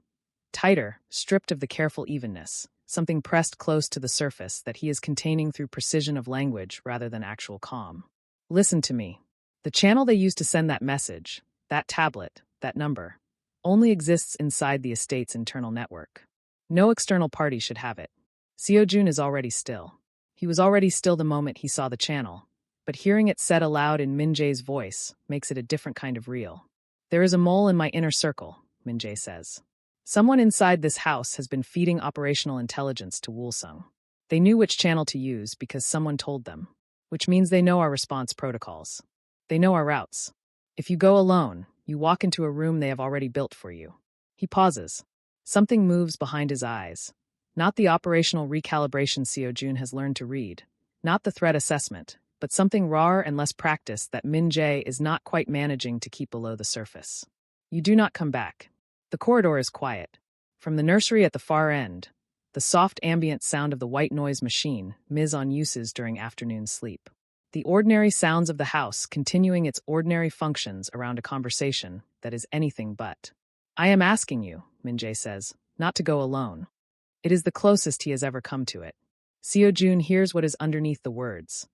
Tighter, stripped of the careful evenness, something pressed close to the surface that he is containing through precision of language rather than actual calm. Listen to me. The channel they used to send that message, that tablet, that number, only exists inside the estate's internal network. No external party should have it. Seo-jun is already still. He was already still the moment he saw the channel, but hearing it said aloud in Min-jae's voice makes it a different kind of real. There is a mole in my inner circle, Min-jae says. Someone inside this house has been feeding operational intelligence to Woolsung. They knew which channel to use because someone told them, which means they know our response protocols. They know our routes. If you go alone, you walk into a room they have already built for you. He pauses. Something moves behind his eyes. Not the operational recalibration Seo-jun has learned to read, not the threat assessment, but something rawer and less practiced that Min-jae is not quite managing to keep below the surface. You do not come back. The corridor is quiet. From the nursery at the far end, the soft ambient sound of the white noise machine Ms. on uses during afternoon sleep. The ordinary sounds of the house continuing its ordinary functions around a conversation that is anything but. I am asking you, Min-jae says, not to go alone. It is the closest he has ever come to it. Seo-jun hears what is underneath the words.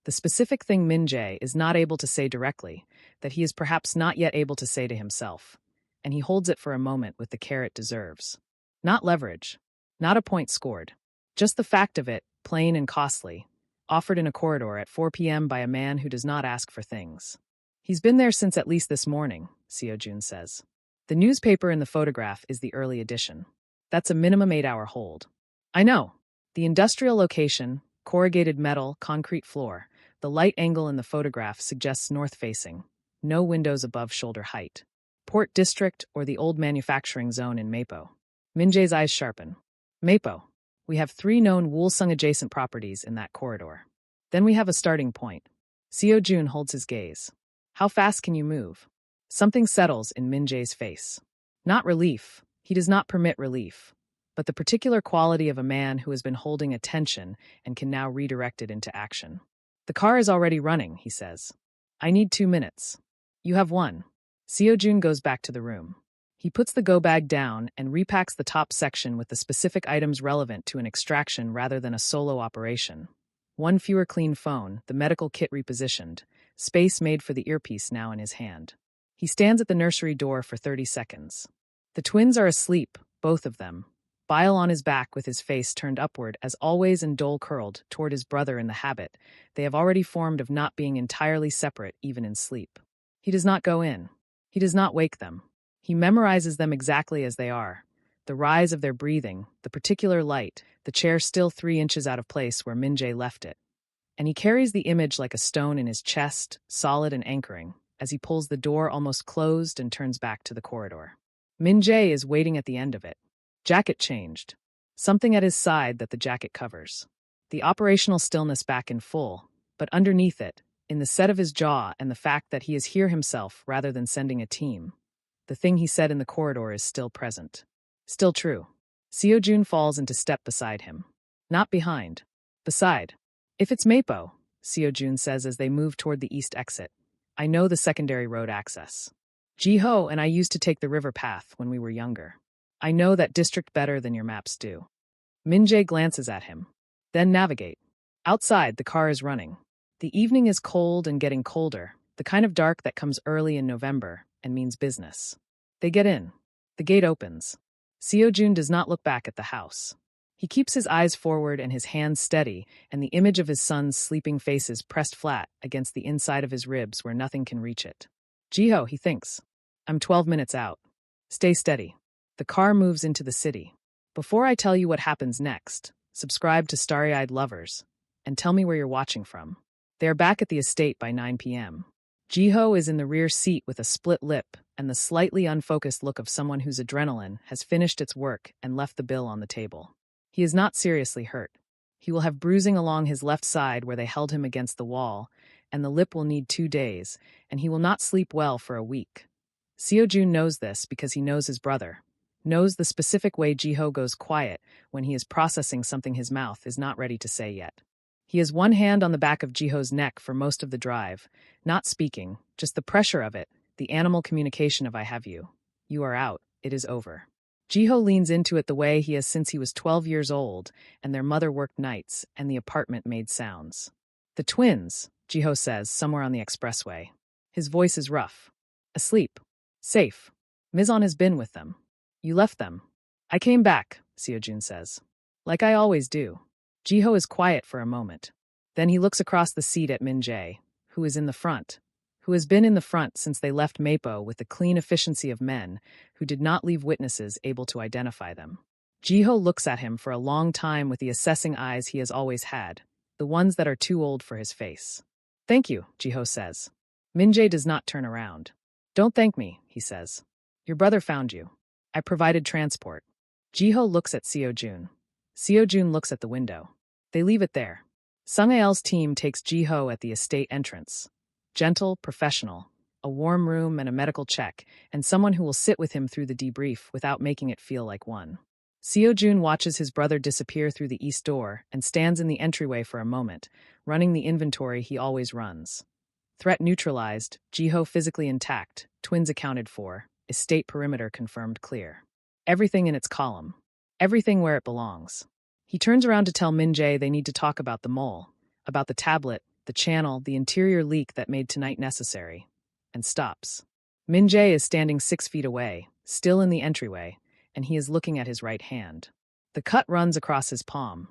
The specific thing Min-jae is not able to say directly, that he is perhaps not yet able to say to himself, and he holds it for a moment with the care it deserves. Not leverage, not a point scored, just the fact of it, plain and costly, offered in a corridor at 4 p.m. by a man who does not ask for things. He's been there since at least this morning, Seo-jun says. The newspaper in the photograph is the early edition. That's a minimum 8-hour hold. I know. The industrial location, corrugated metal, concrete floor, the light angle in the photograph suggests north-facing, no windows above shoulder height. Port District or the old manufacturing zone in Mapo. Min-jae's eyes sharpen. Mapo. We have 3 known Woolsung-adjacent properties in that corridor. Then we have a starting point. Seo-jun holds his gaze. How fast can you move? Something settles in Min-jae's face. Not relief. He does not permit relief. But the particular quality of a man who has been holding attention and can now redirect it into action. The car is already running, he says. I need 2 minutes. You have 1. Seo-jun goes back to the room. He puts the go bag down and repacks the top section with the specific items relevant to an extraction rather than a solo operation. One fewer clean phone, the medical kit repositioned, space made for the earpiece now in his hand. He stands at the nursery door for 30 seconds. The twins are asleep, both of them. Bile on his back with his face turned upward as always and Dole curled toward his brother in the habit they have already formed of not being entirely separate even in sleep. He does not go in. He does not wake them. He memorizes them exactly as they are. The rise of their breathing, the particular light, the chair still 3 inches out of place where Min-jae left it. And he carries the image like a stone in his chest, solid and anchoring, as he pulls the door almost closed and turns back to the corridor. Min-jae is waiting at the end of it. Jacket changed. Something at his side that the jacket covers. The operational stillness back in full, but underneath it, in the set of his jaw and the fact that he is here himself rather than sending a team. The thing he said in the corridor is still present. Still true. Seo-jun falls into step beside him. Not behind. Beside. If it's Mapo, Seo-jun says as they move toward the east exit. I know the secondary road access. Ji-ho and I used to take the river path when we were younger. I know that district better than your maps do. Min-jae glances at him. Then navigate. Outside, the car is running. The evening is cold and getting colder, the kind of dark that comes early in November and means business. They get in. The gate opens. Seo-jun does not look back at the house. He keeps his eyes forward and his hands steady, and the image of his son's sleeping faces pressed flat against the inside of his ribs where nothing can reach it. Ji-ho, he thinks. I'm 12 minutes out. Stay steady. The car moves into the city. Before I tell you what happens next, subscribe to Starry-Eyed Lovers, and tell me where you're watching from. They are back at the estate by 9 p.m. Ji-ho is in the rear seat with a split lip and the slightly unfocused look of someone whose adrenaline has finished its work and left the bill on the table. He is not seriously hurt. He will have bruising along his left side where they held him against the wall, and the lip will need 2 days, and he will not sleep well for a week. Seo-jun knows this because he knows his brother, knows the specific way Ji-ho goes quiet when he is processing something his mouth is not ready to say yet. He has one hand on the back of Ji-ho's neck for most of the drive, not speaking, just the pressure of it, the animal communication of I have you. You are out, it is over. Ji-ho leans into it the way he has since he was 12 years old, and their mother worked nights, and the apartment made sounds. The twins, Ji-ho says, somewhere on the expressway. His voice is rough. Asleep. Safe. Mizon has been with them. You left them. I came back, Seo-jun says. Like I always do. Ji-ho is quiet for a moment. Then he looks across the seat at Min-jae, who is in the front, who has been in the front since they left Mapo with the clean efficiency of men who did not leave witnesses able to identify them. Ji-ho looks at him for a long time with the assessing eyes he has always had, the ones that are too old for his face. Thank you, Ji-ho says. Min-jae does not turn around. Don't thank me, he says. Your brother found you. I provided transport. Ji-ho looks at Seo-jun. Seo-jun looks at the window. They leave it there. Sung-ael's team takes Ji-ho at the estate entrance. Gentle, professional, a warm room and a medical check, and someone who will sit with him through the debrief without making it feel like one. Seo-jun watches his brother disappear through the east door and stands in the entryway for a moment, running the inventory he always runs. Threat neutralized, Ji-ho physically intact, twins accounted for, estate perimeter confirmed clear. Everything in its column. Everything where it belongs. He turns around to tell Min-jae they need to talk about the mole, about the tablet, the channel, the interior leak that made tonight necessary, and stops. Min-jae is standing 6 feet away, still in the entryway, and he is looking at his right hand. The cut runs across his palm.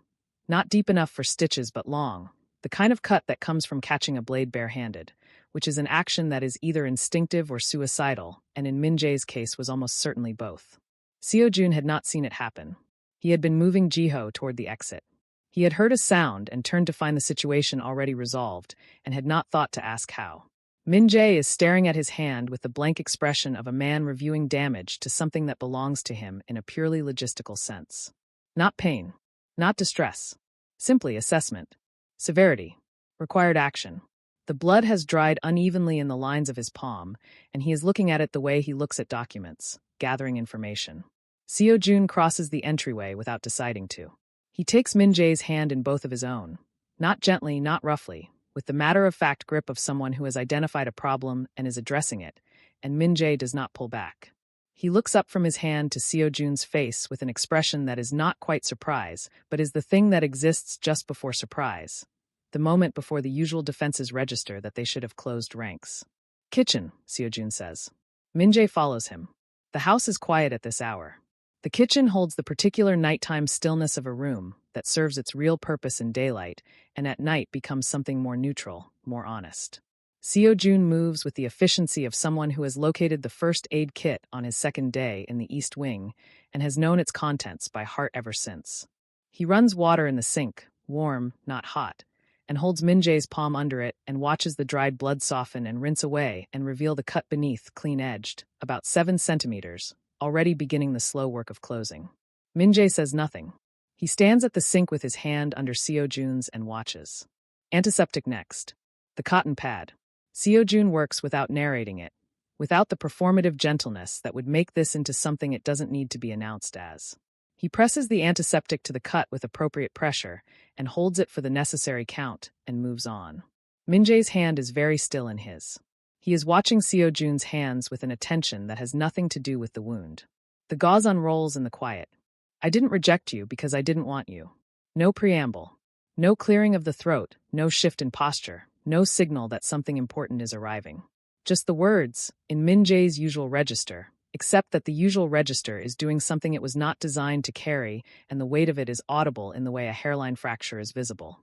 Not deep enough for stitches but long, the kind of cut that comes from catching a blade barehanded, which is an action that is either instinctive or suicidal, and in Min-jae's case was almost certainly both. Seo-jun had not seen it happen. He had been moving Ji-ho toward the exit. He had heard a sound and turned to find the situation already resolved, and had not thought to ask how. Min-jae is staring at his hand with the blank expression of a man reviewing damage to something that belongs to him in a purely logistical sense. Not pain. Not distress. Simply assessment. Severity. Required action. The blood has dried unevenly in the lines of his palm, and he is looking at it the way he looks at documents, gathering information. Seo-jun crosses the entryway without deciding to. He takes Min-jae's hand in both of his own. Not gently, not roughly, with the matter-of-fact grip of someone who has identified a problem and is addressing it, and Min-jae does not pull back. He looks up from his hand to Seo Jun's face with an expression that is not quite surprise, but is the thing that exists just before surprise. The moment before the usual defenses register that they should have closed ranks. Kitchen, Seo Jun says. Min-jae follows him. The house is quiet at this hour. The kitchen holds the particular nighttime stillness of a room that serves its real purpose in daylight, and at night becomes something more neutral, more honest. Seo Jun moves with the efficiency of someone who has located the first aid kit on his second day in the East Wing and has known its contents by heart ever since. He runs water in the sink, warm, not hot, and holds Min-jae's palm under it and watches the dried blood soften and rinse away and reveal the cut beneath clean-edged, about 7 centimeters, already beginning the slow work of closing. Min-jae says nothing. He stands at the sink with his hand under Seo Jun's and watches. Antiseptic next. The cotton pad. Seo Jun works without narrating it, without the performative gentleness that would make this into something it doesn't need to be announced as. He presses the antiseptic to the cut with appropriate pressure and holds it for the necessary count and moves on. Min-jae's hand is very still in his. He is watching Seo Jun's hands with an attention that has nothing to do with the wound. The gauze unrolls in the quiet. I didn't reject you because I didn't want you. No preamble. No clearing of the throat, no shift in posture, no signal that something important is arriving. Just the words, in Min-jae's usual register, except that the usual register is doing something it was not designed to carry, and the weight of it is audible in the way a hairline fracture is visible.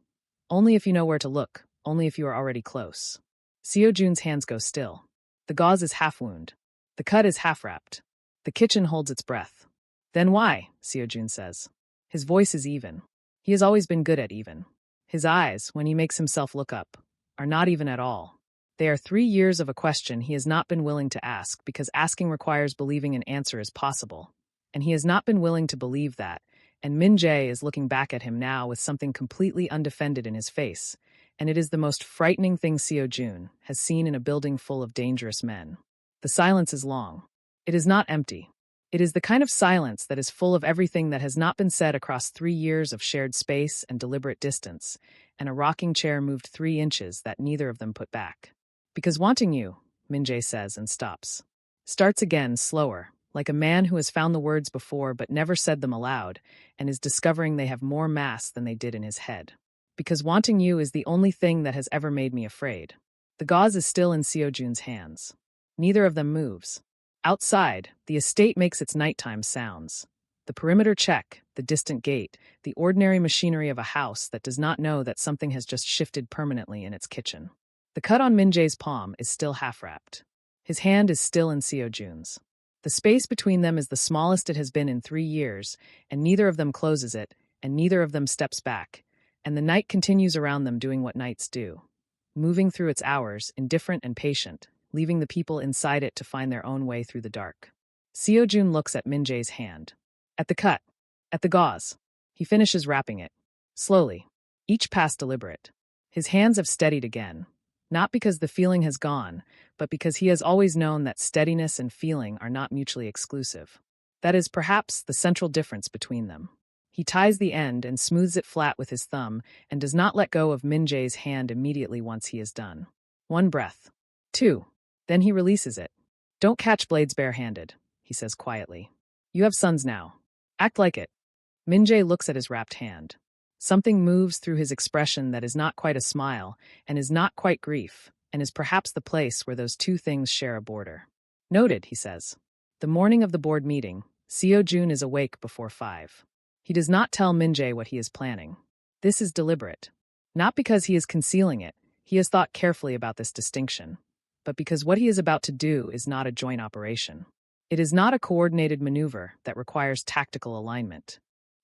Only if you know where to look, only if you are already close. Seo Jun's hands go still. The gauze is half-wound. The cut is half-wrapped. The kitchen holds its breath. Then why? Seo Jun says. His voice is even. He has always been good at even. His eyes, when he makes himself look up, are not even at all. They are 3 years of a question he has not been willing to ask because asking requires believing an answer is possible. And he has not been willing to believe that, and Min-jae is looking back at him now with something completely undefended in his face, and it is the most frightening thing Seo Jun has seen in a building full of dangerous men. The silence is long. It is not empty. It is the kind of silence that is full of everything that has not been said across 3 years of shared space and deliberate distance, and a rocking chair moved 3 inches that neither of them put back. Because wanting you, Min-jae says and stops. Starts again, slower, like a man who has found the words before but never said them aloud, and is discovering they have more mass than they did in his head. Because wanting you is the only thing that has ever made me afraid. The gauze is still in Seo Jun's hands. Neither of them moves. Outside, the estate makes its nighttime sounds. The perimeter check, the distant gate, the ordinary machinery of a house that does not know that something has just shifted permanently in its kitchen. The cut on Min-jae's palm is still half-wrapped. His hand is still in Seo Jun's. The space between them is the smallest it has been in 3 years, and neither of them closes it, and neither of them steps back, and the night continues around them doing what nights do. Moving through its hours, indifferent and patient, leaving the people inside it to find their own way through the dark. Seo Jun looks at Min-jae's hand. At the cut. At the gauze. He finishes wrapping it. Slowly. Each pass deliberate. His hands have steadied again. Not because the feeling has gone, but because he has always known that steadiness and feeling are not mutually exclusive. That is perhaps the central difference between them. He ties the end and smooths it flat with his thumb and does not let go of Min-jae's hand immediately once he is done. 1 breath. 2. Then he releases it. Don't catch blades bare-handed, he says quietly. You have sons now. Act like it. Min-jae looks at his wrapped hand. Something moves through his expression that is not quite a smile, and is not quite grief, and is perhaps the place where those 2 things share a border. Noted, he says. The morning of the board meeting, Seo Jun is awake before 5. He does not tell Min-jae what he is planning. This is deliberate. Not because he is concealing it, he has thought carefully about this distinction, but because what he is about to do is not a joint operation. It is not a coordinated maneuver that requires tactical alignment.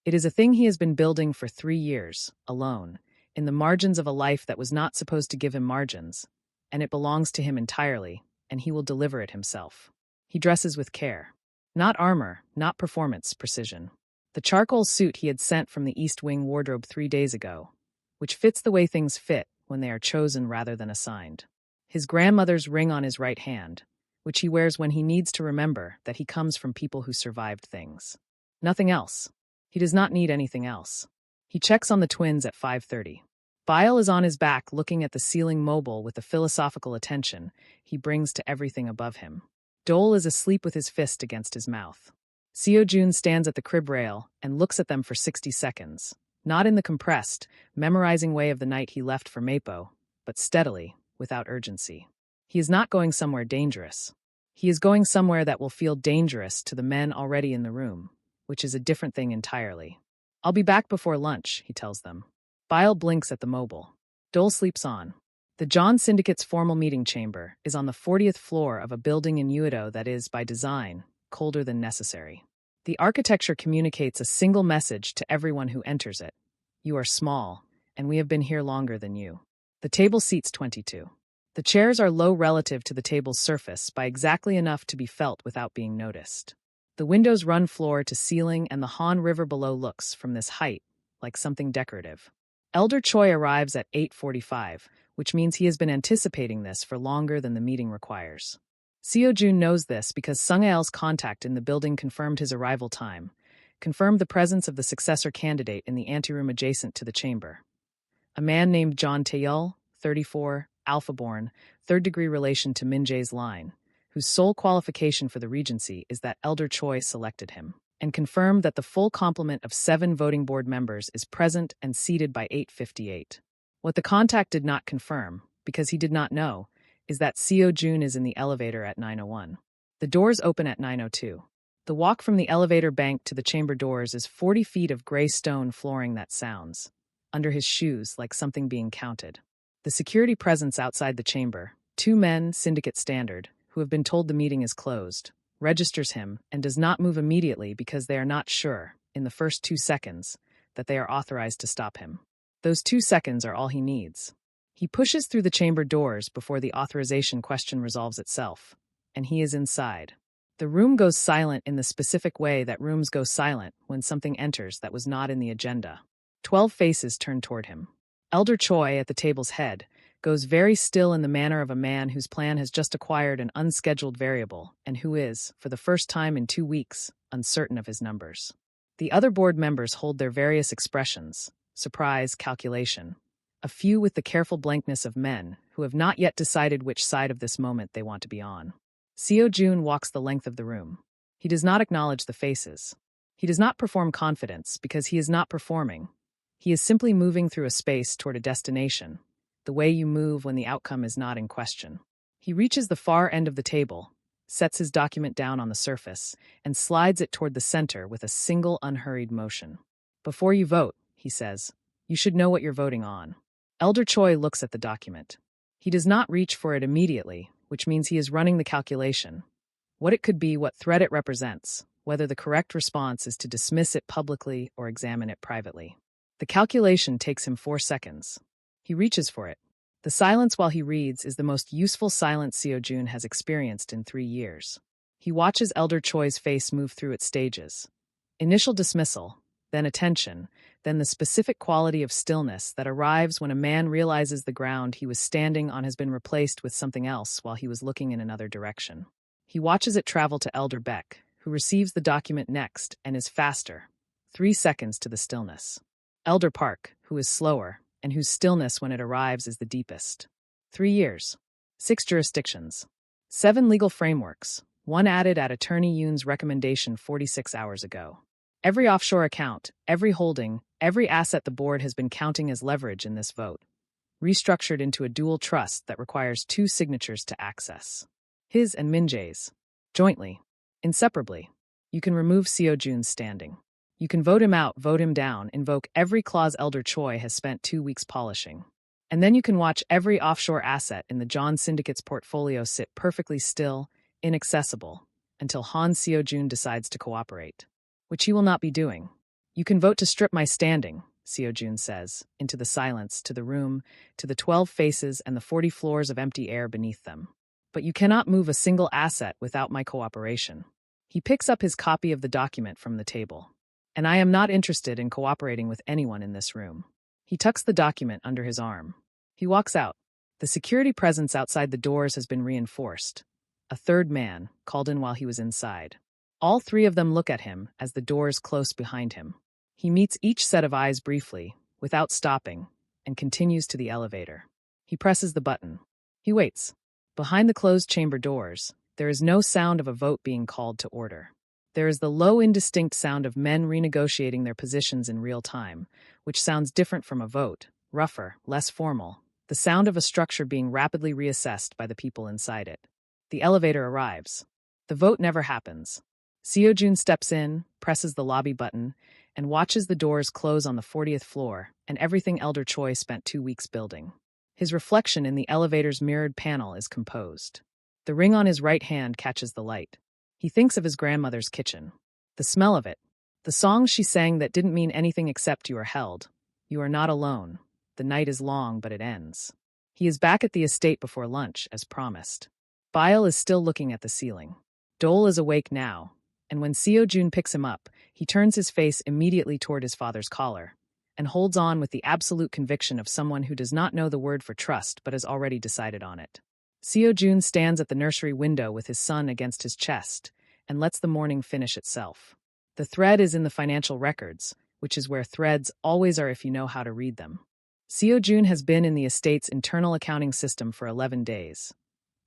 It is a thing he has been building for 3 years, alone, in the margins of a life that was not supposed to give him margins, and it belongs to him entirely, and he will deliver it himself. He dresses with care. Not armor, not performance, precision. The charcoal suit he had sent from the East Wing wardrobe 3 days ago, which fits the way things fit when they are chosen rather than assigned. His grandmother's ring on his right hand, which he wears when he needs to remember that he comes from people who survived things. Nothing else. He does not need anything else. He checks on the twins at 5:30. Bile is on his back looking at the ceiling mobile with the philosophical attention he brings to everything above him. Dole is asleep with his fist against his mouth. Seo-jun stands at the crib rail and looks at them for 60 seconds, not in the compressed, memorizing way of the night he left for Mapo, but steadily, without urgency. He is not going somewhere dangerous. He is going somewhere that will feel dangerous to the men already in the room, which is a different thing entirely. I'll be back before lunch, he tells them. Bile blinks at the mobile. Dole sleeps on. The John Syndicate's formal meeting chamber is on the 40th floor of a building in Uedo that is, by design, colder than necessary. The architecture communicates a single message to everyone who enters it. You are small, and we have been here longer than you. The table seats 22. The chairs are low relative to the table's surface by exactly enough to be felt without being noticed. The windows run floor to ceiling, and the Han River below looks, from this height, like something decorative. Elder Choi arrives at 8:45, which means he has been anticipating this for longer than the meeting requires. Seo-jun knows this because Sung-ail's contact in the building confirmed his arrival time, confirmed the presence of the successor candidate in the anteroom adjacent to the chamber. A man named John Taeyul, 34, Alpha-born, third-degree relation to Min Jae's line, whose sole qualification for the regency is that Elder Choi selected him, and confirmed that the full complement of 7 voting board members is present and seated by 8:58. What the contact did not confirm, because he did not know, is that Seo-jun is in the elevator at 9:01. The doors open at 9:02. The walk from the elevator bank to the chamber doors is 40 feet of gray stone flooring that sounds, under his shoes, like something being counted. The security presence outside the chamber, 2 men, syndicate standard, who have been told the meeting is closed, registers him and does not move immediately because they are not sure, in the first 2 seconds, that they are authorized to stop him. Those 2 seconds are all he needs. He pushes through the chamber doors before the authorization question resolves itself, and he is inside. The room goes silent in the specific way that rooms go silent when something enters that was not in the agenda. 12 faces turn toward him. Elder Choi, at the table's head, goes very still in the manner of a man whose plan has just acquired an unscheduled variable and who is, for the first time in 2 weeks, uncertain of his numbers. The other board members hold their various expressions: surprise, calculation, a few with the careful blankness of men who have not yet decided which side of this moment they want to be on. Seo-jun walks the length of the room. He does not acknowledge the faces. He does not perform confidence because he is not performing. He is simply moving through a space toward a destination, the way you move when the outcome is not in question. He reaches the far end of the table, sets his document down on the surface, and slides it toward the center with a single unhurried motion. Before you vote, he says, you should know what you're voting on. Elder Choi looks at the document. He does not reach for it immediately, which means he is running the calculation. What it could be, what threat it represents, whether the correct response is to dismiss it publicly or examine it privately. The calculation takes him 4 seconds. He reaches for it. The silence while he reads is the most useful silence Seo-jun has experienced in 3 years. He watches Elder Choi's face move through its stages. Initial dismissal, then attention, then the specific quality of stillness that arrives when a man realizes the ground he was standing on has been replaced with something else while he was looking in another direction. He watches it travel to Elder Beck, who receives the document next and is faster, 3 seconds to the stillness. Elder Park, who is slower, and whose stillness when it arrives is the deepest. 3 years. 6 jurisdictions. 7 legal frameworks, 1 added at Attorney Yoon's recommendation 46 hours ago. Every offshore account, every holding, every asset the board has been counting as leverage in this vote, restructured into a dual trust that requires 2 signatures to access. His and Min Jae's. Jointly. Inseparably. You can remove Seo-jun's standing. You can vote him out, vote him down, invoke every clause Elder Choi has spent 2 weeks polishing. And then you can watch every offshore asset in the John Syndicate's portfolio sit perfectly still, inaccessible, until Han Seo-jun decides to cooperate. Which he will not be doing. You can vote to strip my standing, Seo-jun says, into the silence, to the room, to the 12 faces and the 40 floors of empty air beneath them. But you cannot move a single asset without my cooperation. He picks up his copy of the document from the table. And I am not interested in cooperating with anyone in this room. He tucks the document under his arm. He walks out. The security presence outside the doors has been reinforced. A 3rd man, called in while he was inside. All 3 of them look at him as the doors close behind him. He meets each set of eyes briefly, without stopping, and continues to the elevator. He presses the button. He waits. Behind the closed chamber doors, There is no sound of a vote being called to order. There is the low, indistinct sound of men renegotiating their positions in real time, which sounds different from a vote, rougher, less formal, the sound of a structure being rapidly reassessed by the people inside it. The elevator arrives. The vote never happens. Seo-jun steps in, presses the lobby button, and watches the doors close on the 40th floor and everything Elder Choi spent 2 weeks building. His reflection in the elevator's mirrored panel is composed. The ring on his right hand catches the light. He thinks of his grandmother's kitchen. The smell of it. The songs she sang that didn't mean anything except you are held. You are not alone. The night is long, but it ends. He is back at the estate before lunch, as promised. Bile is still looking at the ceiling. Dole is awake now, and when Seo-jun picks him up, he turns his face immediately toward his father's collar and holds on with the absolute conviction of someone who does not know the word for trust but has already decided on it. Seo-jun stands at the nursery window with his son against his chest and lets the morning finish itself. The thread is in the financial records, which is where threads always are if you know how to read them. Seo-jun has been in the estate's internal accounting system for 11 days.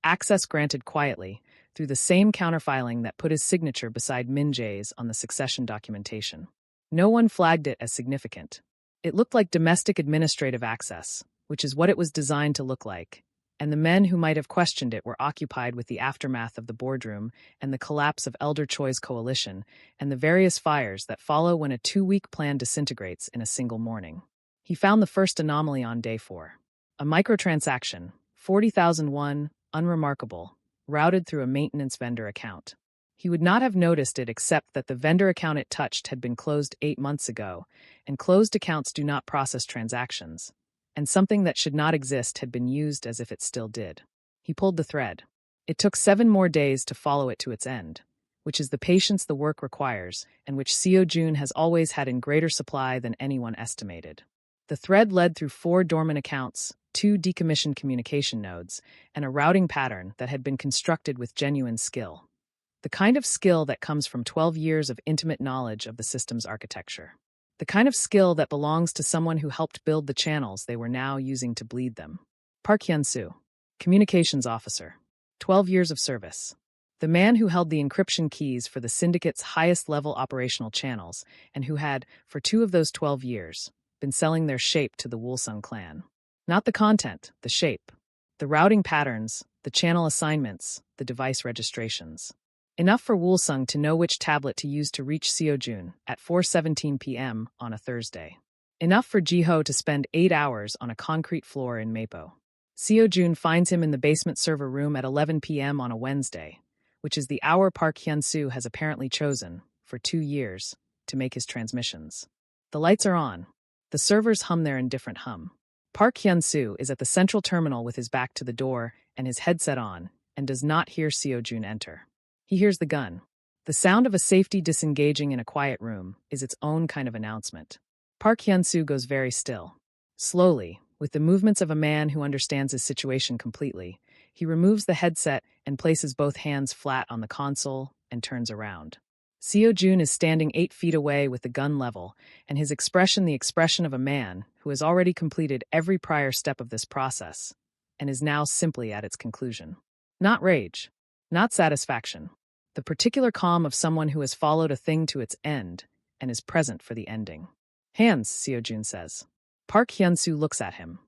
Access granted quietly, through the same counterfiling that put his signature beside Min Jae's on the succession documentation. No one flagged it as significant. It looked like domestic administrative access, which is what it was designed to look like, and the men who might have questioned it were occupied with the aftermath of the boardroom and the collapse of Elder Choi's coalition and the various fires that follow when a 2-week plan disintegrates in a single morning. He found the first anomaly on day 4. A microtransaction, 40,000 won, unremarkable, routed through a maintenance vendor account. He would not have noticed it except that the vendor account it touched had been closed 8 months ago, and closed accounts do not process transactions, and something that should not exist had been used as if it still did. He pulled the thread. It took 7 more days to follow it to its end, which is the patience the work requires, and which Seo-jun has always had in greater supply than anyone estimated. The thread led through 4 dormant accounts, 2 decommissioned communication nodes, and a routing pattern that had been constructed with genuine skill. The kind of skill that comes from 12 years of intimate knowledge of the system's architecture. The kind of skill that belongs to someone who helped build the channels they were now using to bleed them. Park Hyun-soo, communications officer, 12 years of service. The man who held the encryption keys for the syndicate's highest-level operational channels and who had, for 2 of those 12 years, been selling their shape to the Woolsung clan. Not the content, the shape. The routing patterns, the channel assignments, the device registrations. Enough for Woolsung to know which tablet to use to reach Seo-jun at 4:17 p.m. on a Thursday. Enough for Jiho to spend 8 hours on a concrete floor in Mapo. Seo-jun finds him in the basement server room at 11 p.m. on a Wednesday, which is the hour Park Hyun-soo has apparently chosen, for 2 years, to make his transmissions. The lights are on. The servers hum their indifferent hum. Park Hyun-soo is at the central terminal with his back to the door and his headset on, and does not hear Seo-jun enter. He hears the gun. The sound of a safety disengaging in a quiet room is its own kind of announcement. Park Hyun-soo goes very still. Slowly, with the movements of a man who understands his situation completely, he removes the headset and places both hands flat on the console and turns around. Seo-jun is standing 8 feet away with the gun level, and his expression the expression of a man who has already completed every prior step of this process, and is now simply at its conclusion. Not rage, not satisfaction. The particular calm of someone who has followed a thing to its end and is present for the ending. Hands, Seo-jun says. Park Hyun-soo looks at him.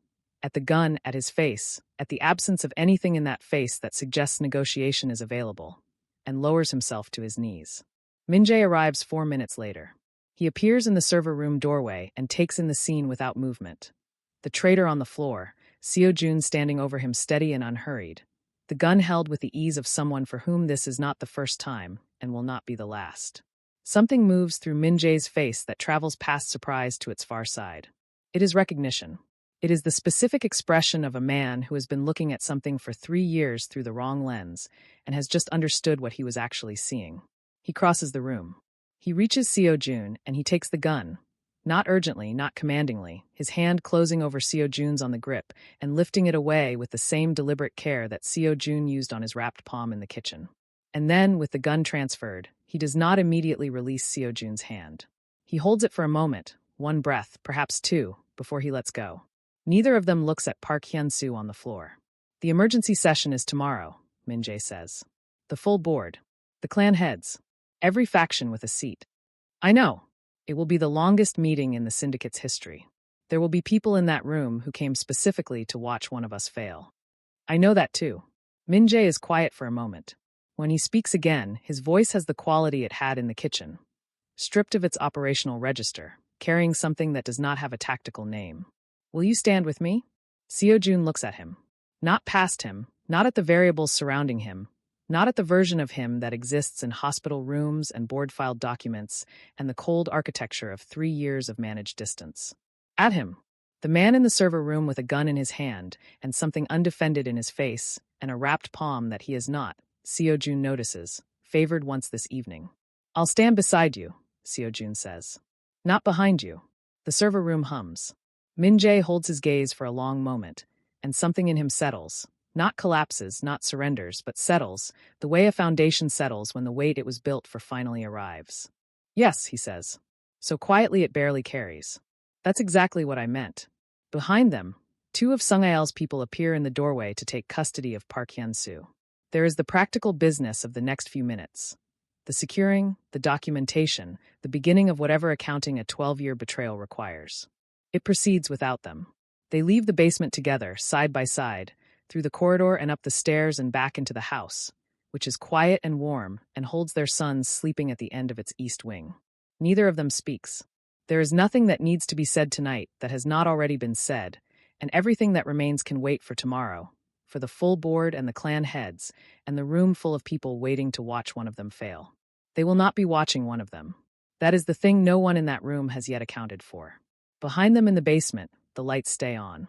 At the gun, at his face, at the absence of anything in that face that suggests negotiation is available, and lowers himself to his knees. Min Jae arrives 4 minutes later. He appears in the server room doorway and takes in the scene without movement. The traitor on the floor, Seo-jun standing over him steady and unhurried. The gun held with the ease of someone for whom this is not the first time, and will not be the last. Something moves through Min Jae's face that travels past surprise to its far side. It is recognition. It is the specific expression of a man who has been looking at something for 3 years through the wrong lens, and has just understood what he was actually seeing. He crosses the room. He reaches Seo-jun, and he takes the gun. Not urgently, not commandingly, his hand closing over Seo-jun's on the grip and lifting it away with the same deliberate care that Seo-jun used on his wrapped palm in the kitchen. And then, with the gun transferred, he does not immediately release Seo-jun's hand. He holds it for a moment, 1 breath, perhaps 2, before he lets go. Neither of them looks at Park Hyun-soo on the floor. The emergency session is tomorrow, Min Jae says. The full board. The clan heads. Every faction with a seat. I know. It will be the longest meeting in the syndicate's history. There will be people in that room who came specifically to watch one of us fail. I know that too. Min-jae is quiet for a moment. When he speaks again, his voice has the quality it had in the kitchen. Stripped of its operational register, carrying something that does not have a tactical name. Will you stand with me? Seo-jun looks at him. Not past him, not at the variables surrounding him, not at the version of him that exists in hospital rooms and board-filed documents and the cold architecture of 3 years of managed distance. At him, the man in the server room with a gun in his hand and something undefended in his face and a wrapped palm that he is not, Seo-jun notices, favored once this evening. I'll stand beside you, Seo-jun says. Not behind you. The server room hums. Min-jae holds his gaze for a long moment, and something in him settles. Not collapses, not surrenders, but settles, the way a foundation settles when the weight it was built for finally arrives. Yes, he says. So quietly it barely carries. That's exactly what I meant. Behind them, 2 of Sung-ail's people appear in the doorway to take custody of Park Hyun-soo. There is the practical business of the next few minutes. The securing, the documentation, the beginning of whatever accounting a 12-year betrayal requires. It proceeds without them. They leave the basement together, side by side, through the corridor and up the stairs and back into the house, which is quiet and warm and holds their sons sleeping at the end of its east wing. Neither of them speaks. There is nothing that needs to be said tonight that has not already been said, and everything that remains can wait for tomorrow, for the full board and the clan heads, and the room full of people waiting to watch one of them fail. They will not be watching one of them. That is the thing no one in that room has yet accounted for. Behind them in the basement, the lights stay on.